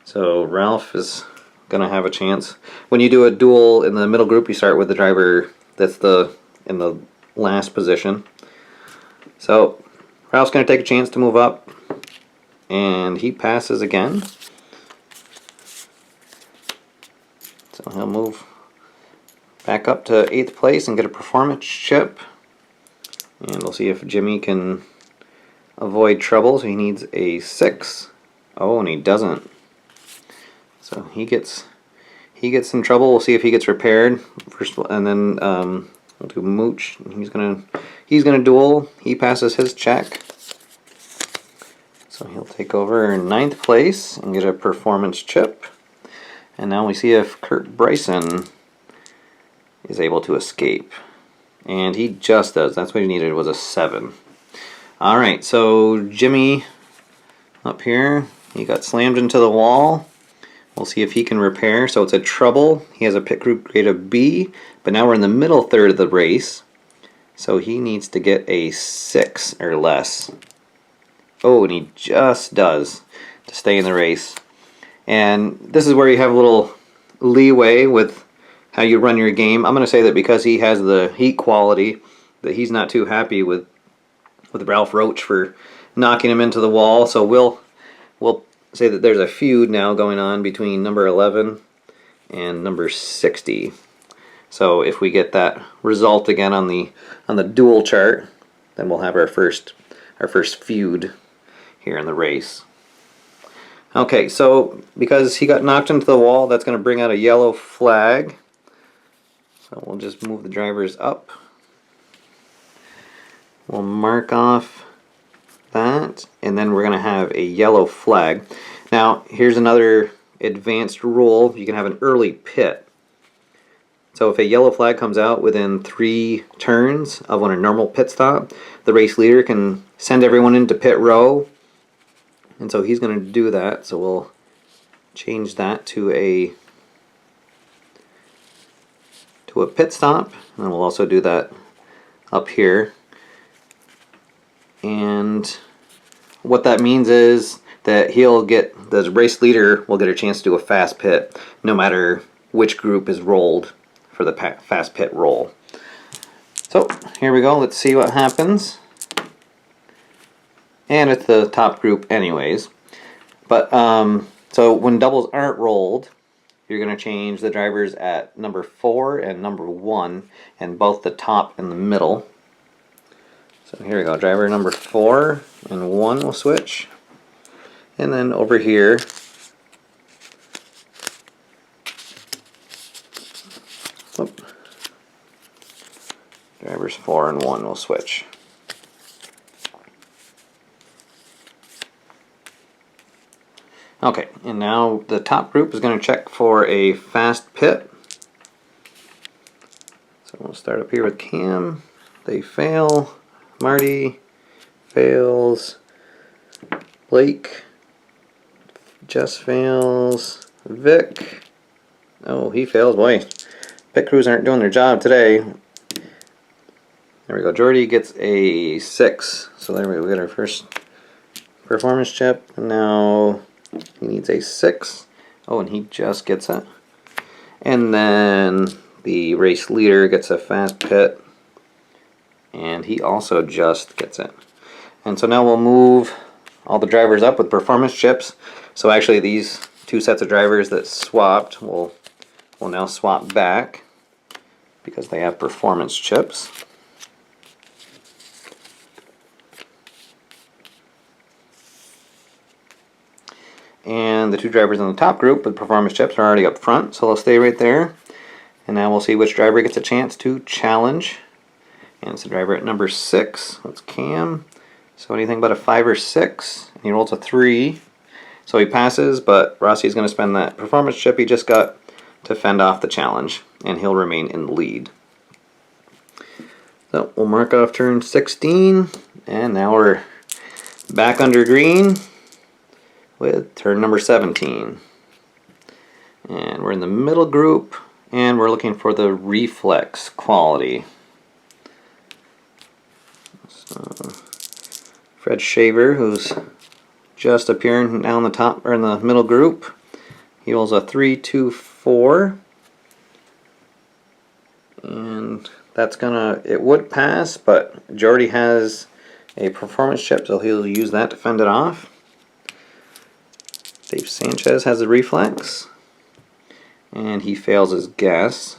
So Ralph is going to have a chance. When you do a duel in the middle group, you start with the driver that's in the last position. So Ralph's going to take a chance to move up. And he passes again. So he'll move back up to 8th place and get a performance chip. And we'll see if Jimmy can avoid trouble. So he needs a 6. Oh, and he doesn't. So he gets in trouble. We'll see if he gets repaired first, and then we'll do Mooch. He's gonna duel. He passes his check. So he'll take over in 9th place and get a performance chip. And now we see if Kurt Bryson is able to escape. And he just does. That's what he needed, was a 7. Alright, so Jimmy up here, he got slammed into the wall. We'll see if he can repair. So it's a trouble. He has a pit group grade of B, but now we're in the middle third of the race. So he needs to get a 6 or less. Oh, and he just does to stay in the race. And this is where you have a little leeway with how you run your game. I'm going to say that because he has the heat quality, that he's not too happy with Ralph Roach for knocking him into the wall. So we'll say that there's a feud now going on between number 11 and number 60. So if we get that result again on the duel chart, then we'll have our first feud here in the race. Okay, so because he got knocked into the wall, that's going to bring out a yellow flag. So we'll just move the drivers up. We'll mark off that, and then we're going to have a yellow flag. Now, here's another advanced rule. You can have an early pit. So if a yellow flag comes out within 3 turns of when a normal pit stop, the race leader can send everyone into pit row. And so he's going to do that. So we'll change that to a pit stop. And we'll also do that up here. And what that means is that the race leader will get a chance to do a fast pit no matter which group is rolled for the fast pit roll. So here we go. Let's see what happens. And it's the top group anyways. But so when doubles aren't rolled, you're going to change the drivers at number 4 and number 1, and both the top and the middle. So here we go. Driver number 4 and 1 will switch. And then over here, drivers 4 and 1 will switch. Okay, and now the top group is going to check for a fast pit. So we'll start up here with Cam. They fail. Marty fails. Blake just fails. Vic. Oh, he fails. Boy, pit crews aren't doing their job today. There we go. Jordy gets a 6. So there we go. We got our first performance chip. And now he needs a 6. Oh, and he just gets it. And then the race leader gets a fast pit. And he also just gets it. And so now we'll move all the drivers up with performance chips. So actually these 2 sets of drivers that swapped will now swap back because they have performance chips. And the 2 drivers in the top group with performance chips are already up front, so they'll stay right there. And now we'll see which driver gets a chance to challenge. And it's the driver at number 6. That's Cam. So anything but a 5 or 6. And he rolls a 3. So he passes, but Rossi's going to spend that performance chip he just got to fend off the challenge. And he'll remain in the lead. So we'll mark off turn 16. And now we're back under green. with turn number 17. And we're in the middle group, and we're looking for the reflex quality. So, Fred Shaver, who's just appearing now in the top or in the middle group, he rolls a 3-2-4, and that's it would pass, but Jordy has a performance chip, so he'll use that to fend it off. Dave Sanchez has a reflex, and he fails his guess.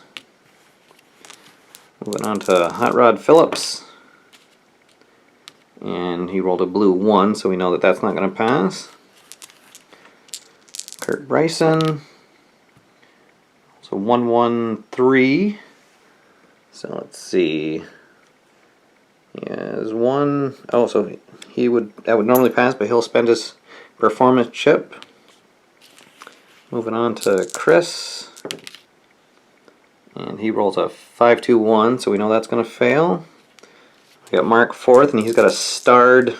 Moving on to Hot Rod Phillips, and he rolled a blue 1, so we know that that's not going to pass. Kurt Bryson, so 1-1-3. So let's see. He has one. Oh, so that would normally pass, but he'll spend his performance chip. Moving on to Chris, and he rolls a 5-2-1, so we know that's going to fail. We got Mark 4th, and he's got a starred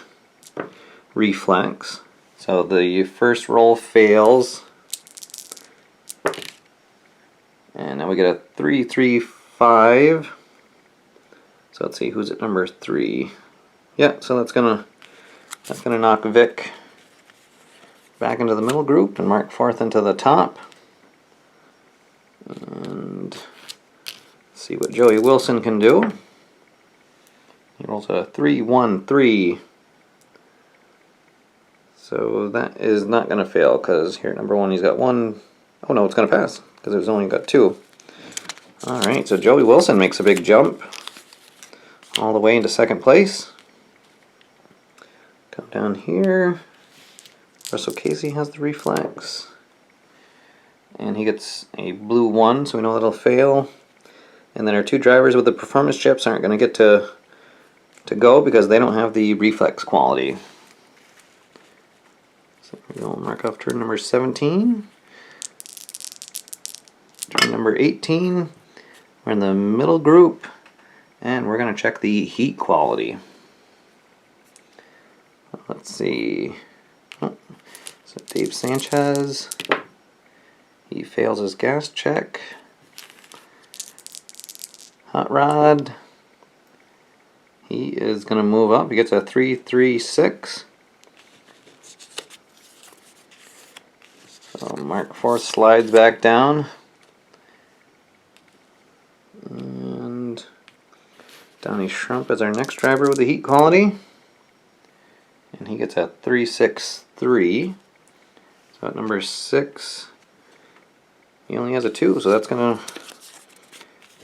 reflex. So the first roll fails, and now we get a 3-3-5. So let's see, who's at number 3? Yeah, so that's gonna knock Vic back into the middle group and Mark 4th into the top. And see what Joey Wilson can do. He rolls a 3-1-3. So that is not going to fail, because here at number 1 he's got 1. Oh no, it's going to pass because it's only got 2. Alright, so Joey Wilson makes a big jump all the way into second place. Come down here. Russell Casey has the reflex, and he gets a blue 1, so we know that'll fail. And then our 2 drivers with the performance chips aren't going to get to go because they don't have the reflex quality. So we'll mark off turn number 17. Turn number 18. We're in the middle group, and we're going to check the heat quality. Let's see. Oh, so Dave Sanchez, he fails his gas check. Hot Rod, he is going to move up. He gets a 3-3-6. So Mark 4 slides back down. And Donnie Schrump is our next driver with the heat quality. And he gets a 3-6-3. So at number 6, he only has a 2, so that's going to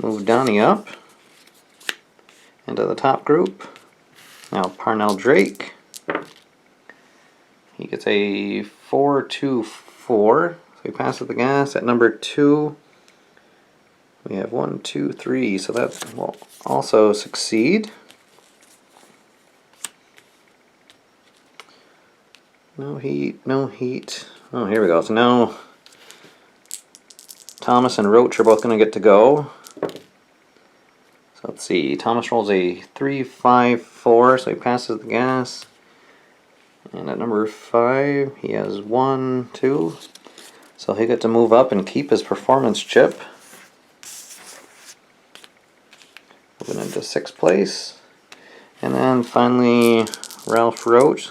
move Donnie up into the top group. Now Parnell Drake, he gets a 4-2-4, so he passes the gas. At number 2, we have 1, 2, 3, so that will also succeed. No heat, no heat. Oh, here we go. So now Thomas and Roach are both going to get to go. So let's see. Thomas rolls a 3-5-4, so he passes the gas. And at number 5, he has 1, 2. So he'll get to move up and keep his performance chip. Moving into 6th place. And then finally, Ralph Roach.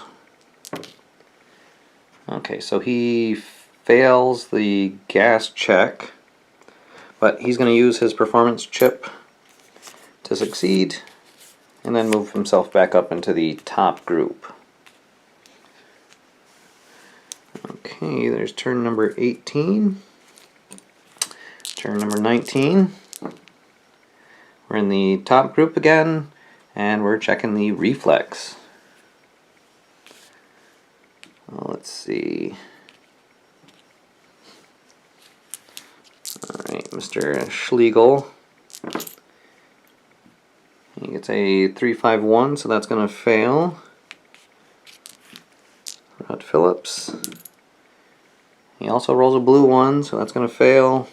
Okay, so he fails the gas check, but he's going to use his performance chip to succeed, and then move himself back up into the top group. Okay, there's turn number 18. Turn number 19. We're in the top group again, and we're checking the reflex. Let's see. Alright, Mr. Schlegel. He gets a 3-5-1, so that's going to fail. Rod Phillips. He also rolls a blue 1, so that's going to fail.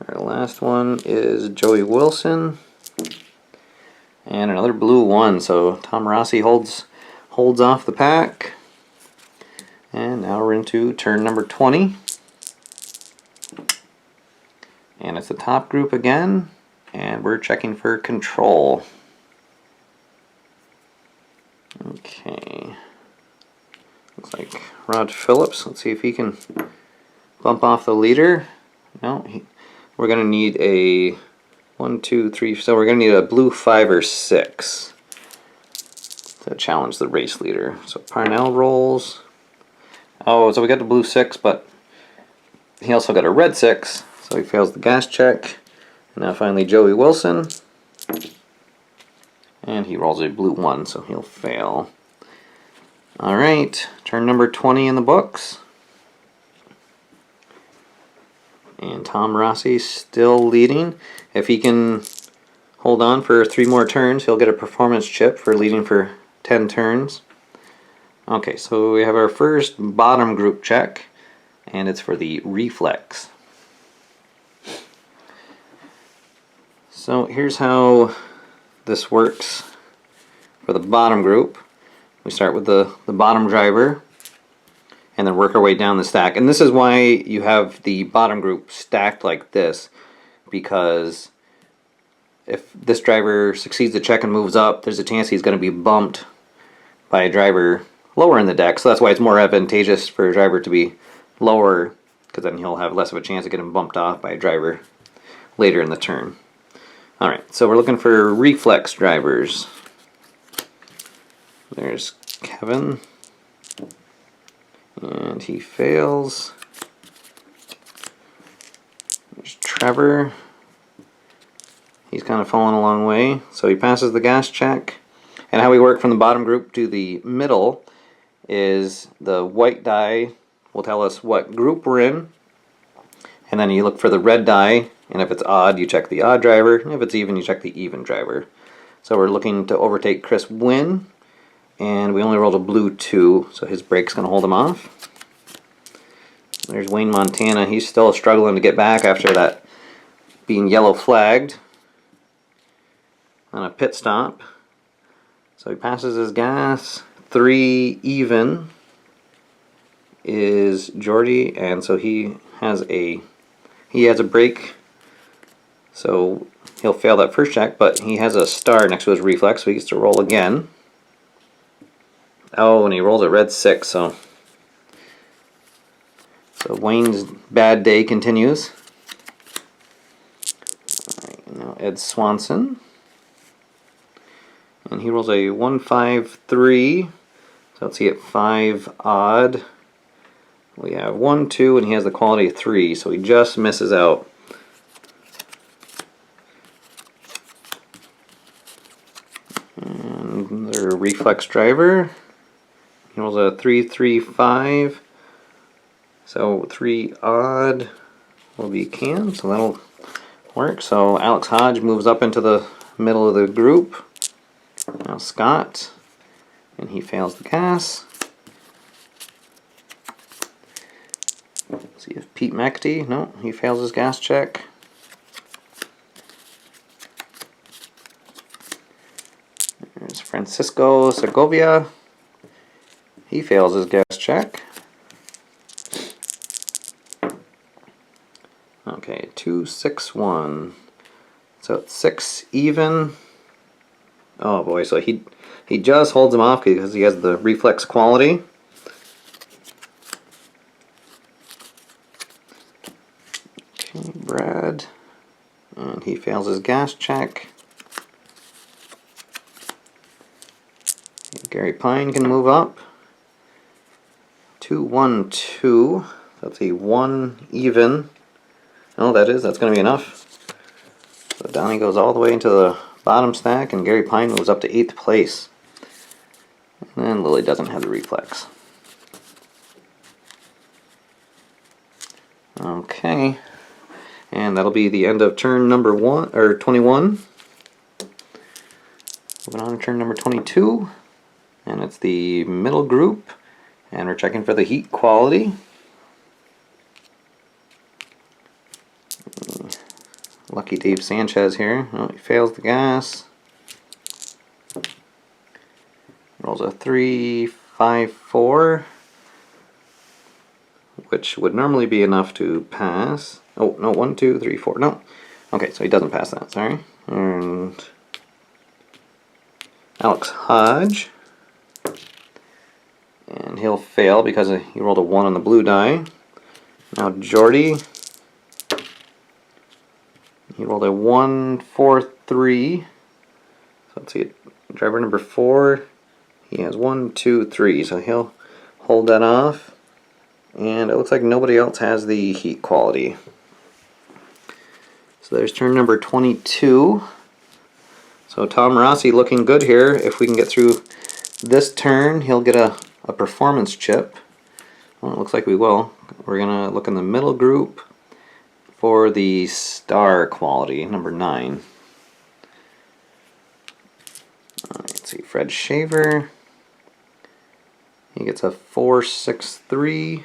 Our last one is Joey Wilson. And another blue 1, so Tom Rossi holds off the pack. And now we're into turn number 20. And it's the top group again. And we're checking for control. Okay. Looks like Rod Phillips. Let's see if he can bump off the leader. No, we're going to need a 1, 2, 3. So we're going to need a blue 5 or 6 to challenge the race leader. So Parnell rolls. Oh, so we got the blue 6, but he also got a red 6. So he fails the gas check. And now finally Joey Wilson. And he rolls a blue 1, so he'll fail. Alright, turn number 20 in the books. And Tom Rossi's still leading. If he can hold on for 3 more turns, he'll get a performance chip for leading for 10 turns. Okay, so we have our first bottom group check, and it's for the reflex. So here's how this works for the bottom group. We start with the bottom driver and then work our way down the stack. And this is why you have the bottom group stacked like this, because if this driver succeeds the check and moves up, there's a chance he's going to be bumped by a driver lower in the deck. So that's why it's more advantageous for a driver to be lower, because then he'll have less of a chance of getting bumped off by a driver later in the turn. Alright, so we're looking for reflex drivers. There's Kevin, and he fails. There's Trevor. He's kind of falling a long way, so he passes the gas check. And how we work from the bottom group to the middle is the white die will tell us what group we're in, and then you look for the red die, and if it's odd, you check the odd driver, and if it's even, you check the even driver. So we're looking to overtake Chris Wynn, and we only rolled a blue 2, so his brake's going to hold him off. There's Wayne Montana. He's still struggling to get back after that being yellow flagged on a pit stop. So he passes his gas. 3 even is Jordy, and so he has a brake, so he'll fail that first check, but he has a star next to his reflex, so he gets to roll again. Oh, and he rolls a red 6, so Wayne's bad day continues. Alright, now Ed Swanson. And he rolls a 1, 5, 3. So let's see, at 5 odd. We have 1, 2, and he has the quality of 3, so he just misses out. And their reflex driver. He rolls a 3, 3, 5. So 3 odd will be Cam, so that'll work. So Alex Hodge moves up into the middle of the group. Now Scott, and he fails the gas. Let's see if Pete McAtee, no, he fails his gas check. There's Francisco Segovia. He fails his gas check. Okay, 2, 6, 1. So it's 6 even. Oh boy, so he just holds him off because he has the reflex quality. Okay, Brad. And he fails his gas check. Gary Pine can move up. 2, 1, 2. That's a 1 even. Oh, that's going to be enough. So Donnie goes all the way into the bottom stack, and Gary Pine moves up to 8th place. And then Lily doesn't have the reflex. Okay. And that'll be the end of turn number 21. Moving on to turn number 22. And it's the middle group. And we're checking for the heat quality. Lucky Dave Sanchez here. Oh, he fails the gas. Rolls a 3, 5, 4. which would normally be enough to pass. Oh, no, 1, 2, 3, 4. No. Okay, so he doesn't pass that, sorry. And Alex Hodge. And he'll fail because he rolled a 1 on the blue die. Now Jordy. He rolled a 1, 4, 3. So let's see, driver number 4. He has 1, 2, 3. So he'll hold that off. And it looks like nobody else has the heat quality. So there's turn number 22. So Tom Rossi looking good here. If we can get through this turn, he'll get a performance chip. Well, it looks like we will. We're going to look in the middle group for the star quality, number 9. Let's see, Fred Shaver. He gets a 4, 6, 3.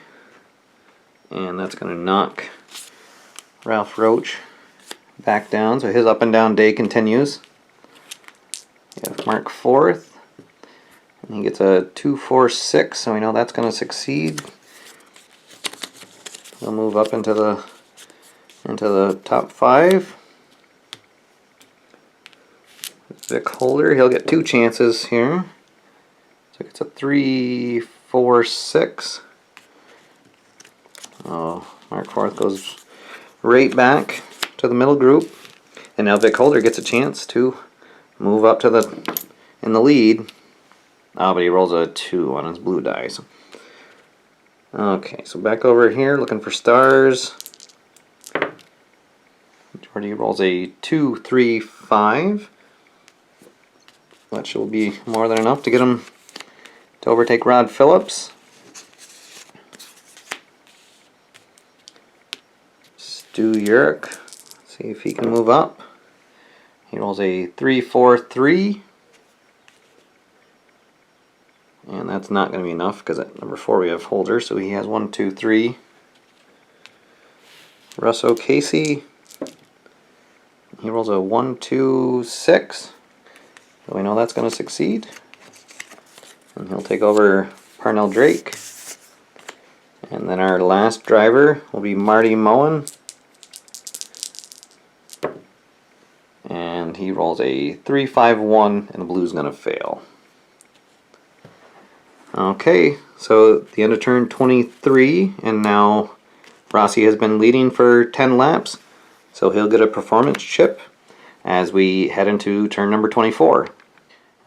And that's going to knock Ralph Roach back down. So his up and down day continues. We have Mark 4th. And he gets a 2, 4, 6. So we know that's going to succeed. He'll move up into the top 5. Vic Holder, he'll get 2 chances here. So it's a 3, 4, 6. Oh, Mark 4th goes right back to the middle group. And now Vic Holder gets a chance to move up to in the lead. Oh, but he rolls a 2 on his blue die. So. Okay, so back over here looking for stars. Jordy rolls a 2, 3, 5. Which will be more than enough to get him to overtake Rod Phillips. Stu Urich, see if he can move up. He rolls a 3, 4, 3. And that's not going to be enough because at number 4 we have Holder, so he has 1, 2, 3. Russ O'Casey, he rolls a 1, 2, 6. So we know that's going to succeed. And he'll take over Parnell Drake. And then our last driver will be Marty Moen. And he rolls a 3, 5, 1, and the blue's going to fail. Okay, so the end of turn 23, and now Rossi has been leading for 10 laps, so he'll get a performance chip as we head into turn number 24.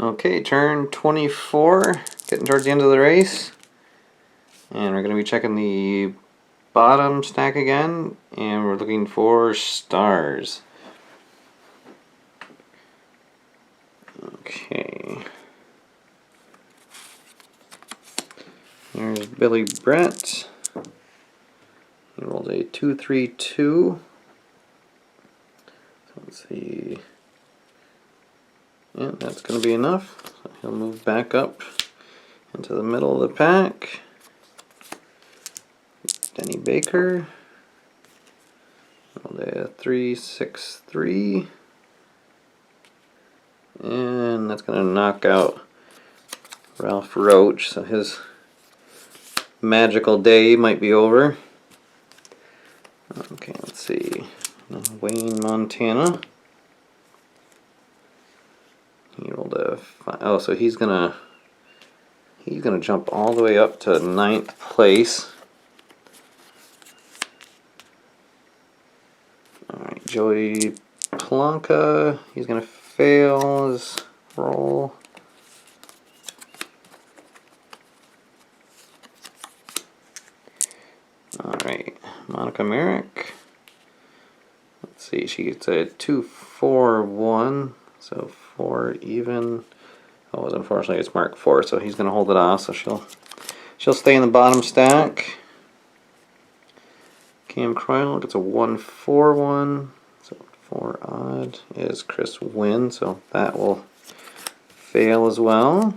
Okay, turn 24, getting towards the end of the race, and we're going to be checking the bottom stack again, and we're looking for stars. Okay. There's Billy Brett. He rolled a 2, 3, 2. So let's see. Yeah, that's going to be enough. So he'll move back up into the middle of the pack. Denny Baker. Rolled a 3, 6, 3. And that's going to knock out Ralph Roach. So his magical day might be over. Okay, let's see. Wayne Montana. He rolled a 5. Oh, so he's gonna jump all the way up to 9th place. All right, Joey Plonka. He's gonna fail his roll. Alright, Monica Merrick. Let's see, she gets a 2, 4, 1. So 4 even. Oh, unfortunately it's Mark 4, so he's going to hold it off. So she'll stay in the bottom stack. Cam Croydon gets a 1, 4, 1. So 4 odd is Chris Wynn, so that will fail as well.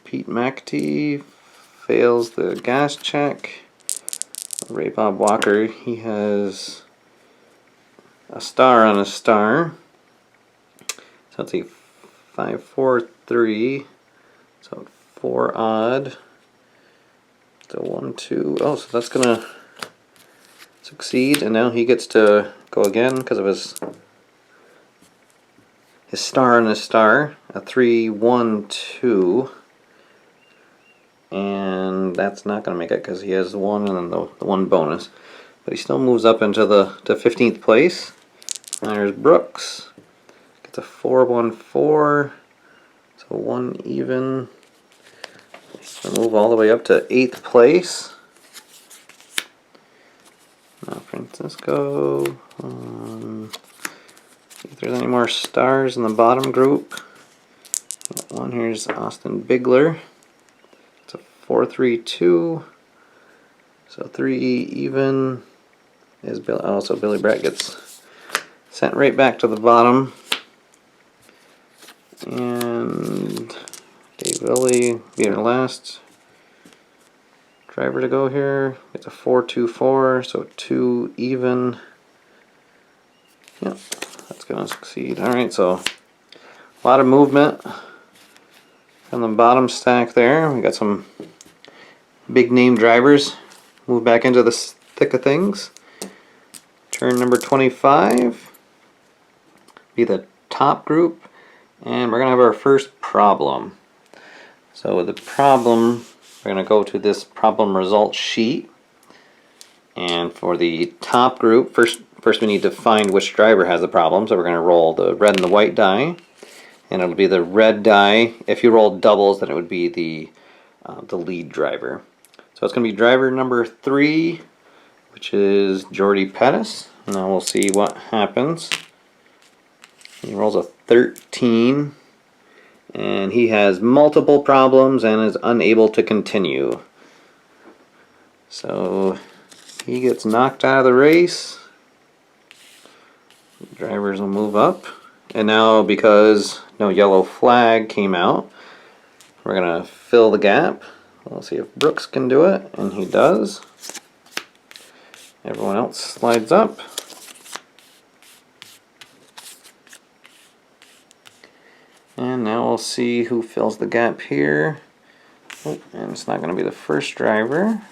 Pete McAtee fails the gas check. Ray Bob Walker, he has a star on a star. So let's see, 5, 4, 3. So 4 odd. So 1, 2. Oh, so that's gonna succeed, and now he gets to go again because of his star and his star. A 3, 1, 2. And that's not going to make it because he has 1 and then the 1 bonus. But he still moves up into the 15th place. There's Brooks. Gets a 4, 1, 4. So 1 even. So move all the way up to 8th place. Now Francisco. See if there's any more stars in the bottom group. Got 1. Here's Austin Bigler. 4, 3, 2. So 3 even is Billy. Oh, so Billy Brett gets sent right back to the bottom. And Dave Billy being our last driver to go here. Gets a 4, 2, 4. So 2 even. Yep, that's going to succeed. Alright, so a lot of movement from the bottom stack there. We got some big name drivers move back into the thick of things. Turn number 25 be the top group, and we're gonna have our first problem. So with the problem, we're gonna go to this problem result sheet, and for the top group, first we need to find which driver has the problem. So we're gonna roll the red and the white die, and it'll be the red die. If you roll doubles, then it would be the lead driver. So it's going to be driver number 3, which is Jordy Pettis. Now we'll see what happens. He rolls a 13, and he has multiple problems and is unable to continue. So he gets knocked out of the race. The drivers will move up. And now, because no yellow flag came out, we're going to fill the gap. We'll see if Brooks can do it, and he does. Everyone else slides up. And now we'll see who fills the gap here. Oh, and it's not going to be the first driver.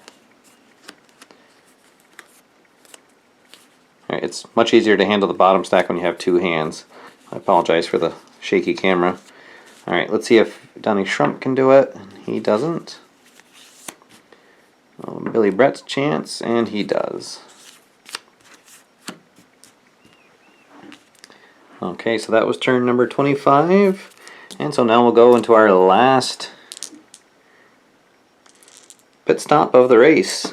Alright, it's much easier to handle the bottom stack when you have 2 hands. I apologize for the shaky camera. Alright, let's see if Donnie Shrump can do it. He doesn't. Billy Brett's chance, and he does. Okay, so that was turn number 25. And so now we'll go into our last pit stop of the race.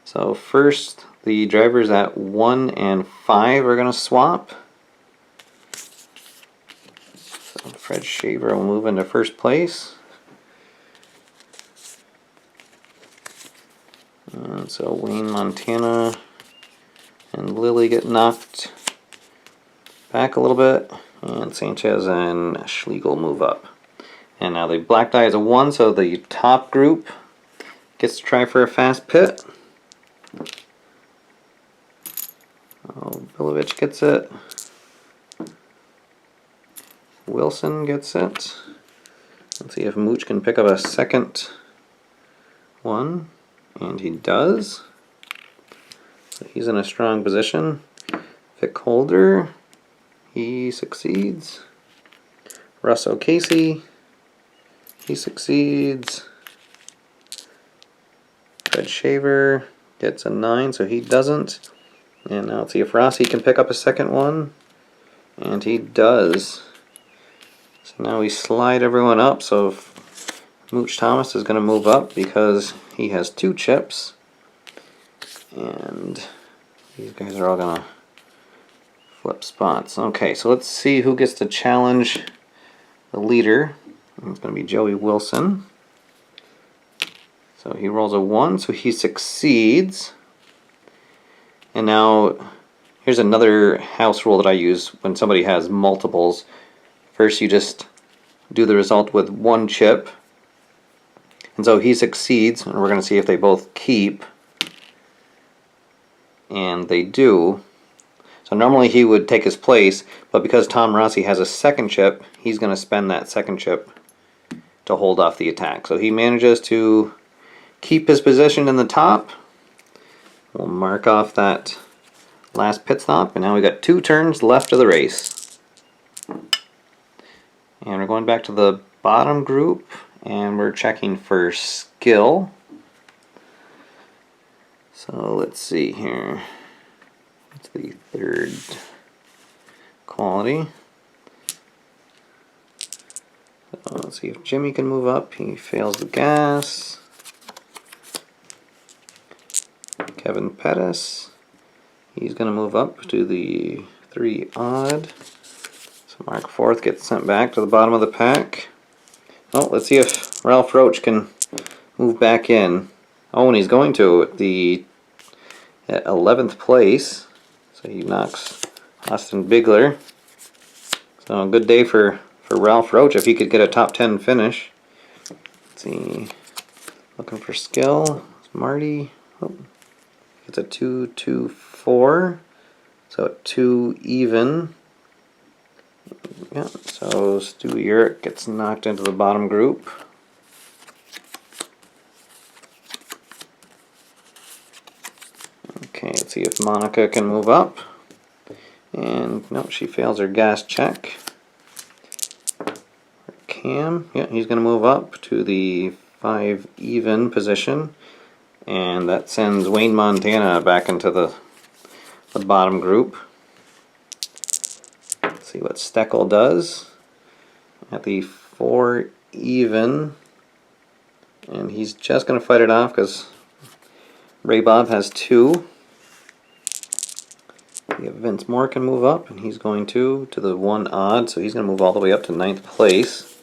So first, the drivers at 1 and 5 are going to swap. So Fred Shaver will move into first place. And so Wayne Montana and Lilly get knocked back a little bit, and Sanchez and Schlegel move up. And now the black die is a 1, so the top group gets to try for a fast pit. Oh, Bilovich gets it. Wilson gets it. Let's see if Mooch can pick up a second one. And he does. So he's in a strong position. Vic Holder, he succeeds. Russ O'Casey, he succeeds. Fred Shaver gets a 9, so he doesn't. And now let's see if Rossi can pick up a second one. And he does. So now we slide everyone up. So Mooch Thomas is going to move up because he has 2 chips. And these guys are all going to flip spots. Okay, so let's see who gets to challenge the leader. It's going to be Joey Wilson. So he rolls a 1, so he succeeds. And now, here's another house rule that I use when somebody has multiples. First, you just do the result with 1 chip. And so he succeeds, and we're going to see if they both keep. And they do. So normally he would take his place, but because Tom Rossi has a second chip, he's going to spend that second chip to hold off the attack. So he manages to keep his position in the top. We'll mark off that last pit stop, and now we got 2 turns left of the race. And we're going back to the bottom group, and we're checking for skill. So let's see here. It's the 3rd quality. So let's see if Jimmy can move up. He fails the gas. Kevin Pettis, he's going to move up to the 3 odd. So Mark 4th gets sent back to the bottom of the pack. Oh, let's see if Ralph Roach can move back in. Oh, and he's going to at 11th place. So he knocks Austin Bigler. So a good day for Ralph Roach if he could get a top 10 finish. Let's see. Looking for skill. It's Marty. Oh, it's a 2-2-4. So 2 even. Yeah, so Stu Urick gets knocked into the bottom group. Okay, let's see if Monica can move up. And no, she fails her gas check. Cam, yeah, he's going to move up to the 5 even position. And that sends Wayne Montana back into the bottom group. Let's see what Steckel does at the 4 even. And he's just going to fight it off because Ray Bob has 2. Vince Moore can move up, and he's going to the 1 odd, so he's going to move all the way up to 9th place.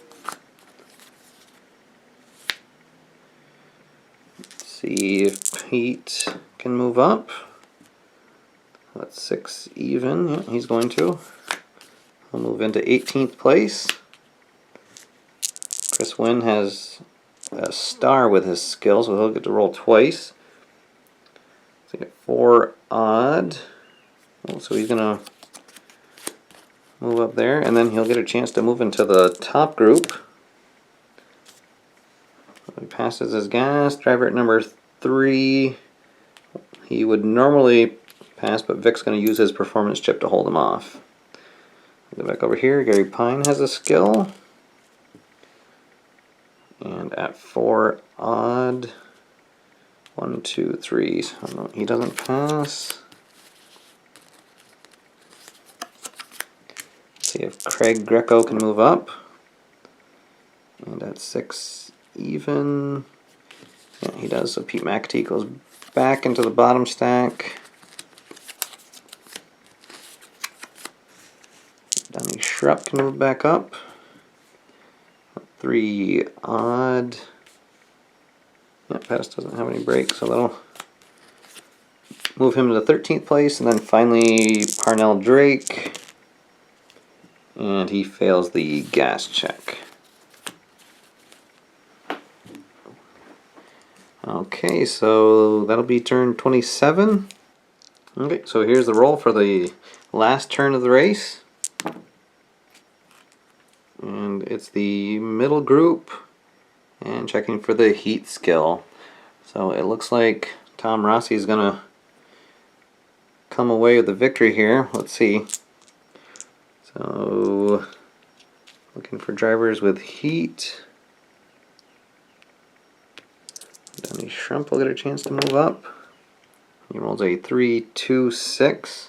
Let's see if Pete can move up. That's 6 even. Yeah, he's going to. He'll move into 18th place. Chris Wynn has a star with his skill, so he'll get to roll twice. So get 4 odd. Oh, so he's going to move up there, and then he'll get a chance to move into the top group. So he passes his gas. Driver at number 3. He would normally pass, but Vic's going to use his performance chip to hold him off. Go back over here. Gary Pine has a skill. And at 4 odd. 1, 2, 3. So no, he doesn't pass. See if Craig Greco can move up. And at 6 even. Yeah, he does. So Pete McAtee goes back into the bottom stack. Donnie Schrupp can move back up. 3 odd. Yeah, Pettis doesn't have any brakes, so that'll move him to the 13th place. And then finally Parnell Drake. And he fails the gas check. Okay, so that'll be turn 27. Okay, so here's the roll for the last turn of the race. And it's the middle group. And checking for the heat skill. So it looks like Tom Rossi is going to come away with the victory here. Let's see. So, looking for drivers with heat. Danny Shrimp will get a chance to move up. He rolls a 3-2-6.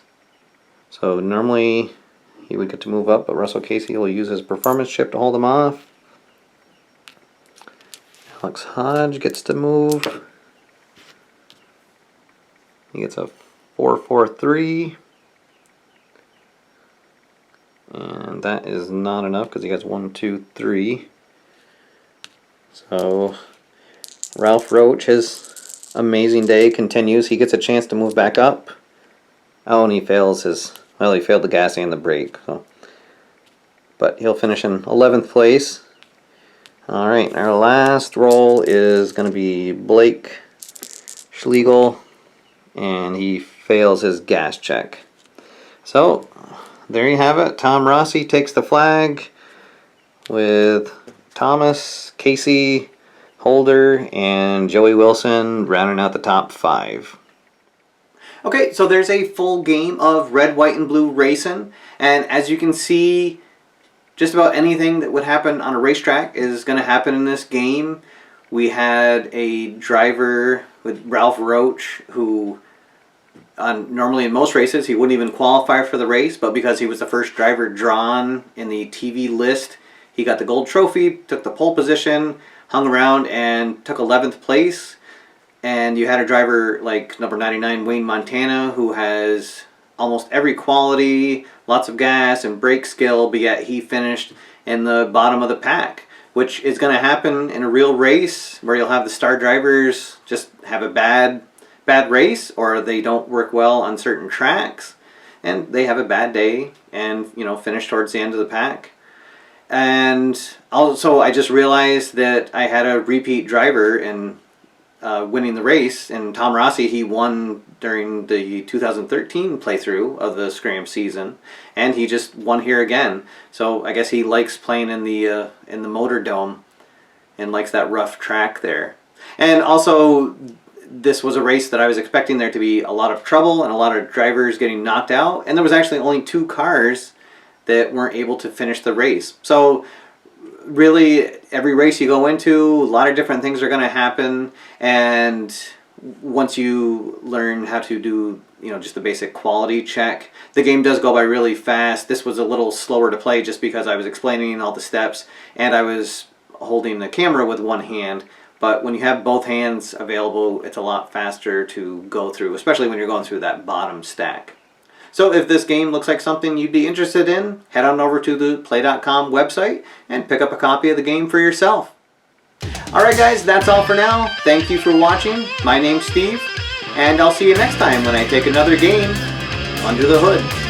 So normally he would get to move up, but Russell Casey will use his performance chip to hold him off. Alex Hodge gets to move. He gets a 4-4-3. And that is not enough because he has 1, 2, 3. So Ralph Roach, his amazing day continues. He gets a chance to move back up. Oh, and he fails he failed the gas and the brake. So. But he'll finish in 11th place. Alright, our last roll is going to be Blake Schlegel, and he fails his gas check. So, there you have it. Tom Rossi takes the flag with Thomas, Casey, Holder, and Joey Wilson rounding out the top 5. Okay, so there's a full game of Red, White, and Blue Racin', and as you can see, just about anything that would happen on a racetrack is going to happen in this game. We had a driver with Ralph Roach who, normally in most races, he wouldn't even qualify for the race, but because he was the first driver drawn in the TV list, he got the gold trophy, took the pole position, hung around, and took 11th place. And you had a driver like number 99, Wayne Montana, who has almost every quality, lots of gas and brake skill, but yet he finished in the bottom of the pack, which is going to happen in a real race where you'll have the star drivers just have a bad race, or they don't work well on certain tracks and they have a bad day and, you know, finish towards the end of the pack. And also I just realized that I had a repeat driver in winning the race, and Tom Rossi, he won during the 2013 playthrough of the Scram season, and he just won here again. So I guess he likes playing in the Motor Dome and likes that rough track there. And also, this was a race that I was expecting there to be a lot of trouble and a lot of drivers getting knocked out, and there was actually only 2 cars that weren't able to finish the race. So really, every race you go into, a lot of different things are going to happen, and once you learn how to do, you know, just the basic quality check, the game does go by really fast. This was a little slower to play just because I was explaining all the steps and I was holding the camera with one hand, but when you have both hands available, it's a lot faster to go through, especially when you're going through that bottom stack. So if this game looks like something you'd be interested in, head on over to the play.com website and pick up a copy of the game for yourself. Alright guys, that's all for now. Thank you for watching. My name's Steve, and I'll see you next time when I take another game under the hood.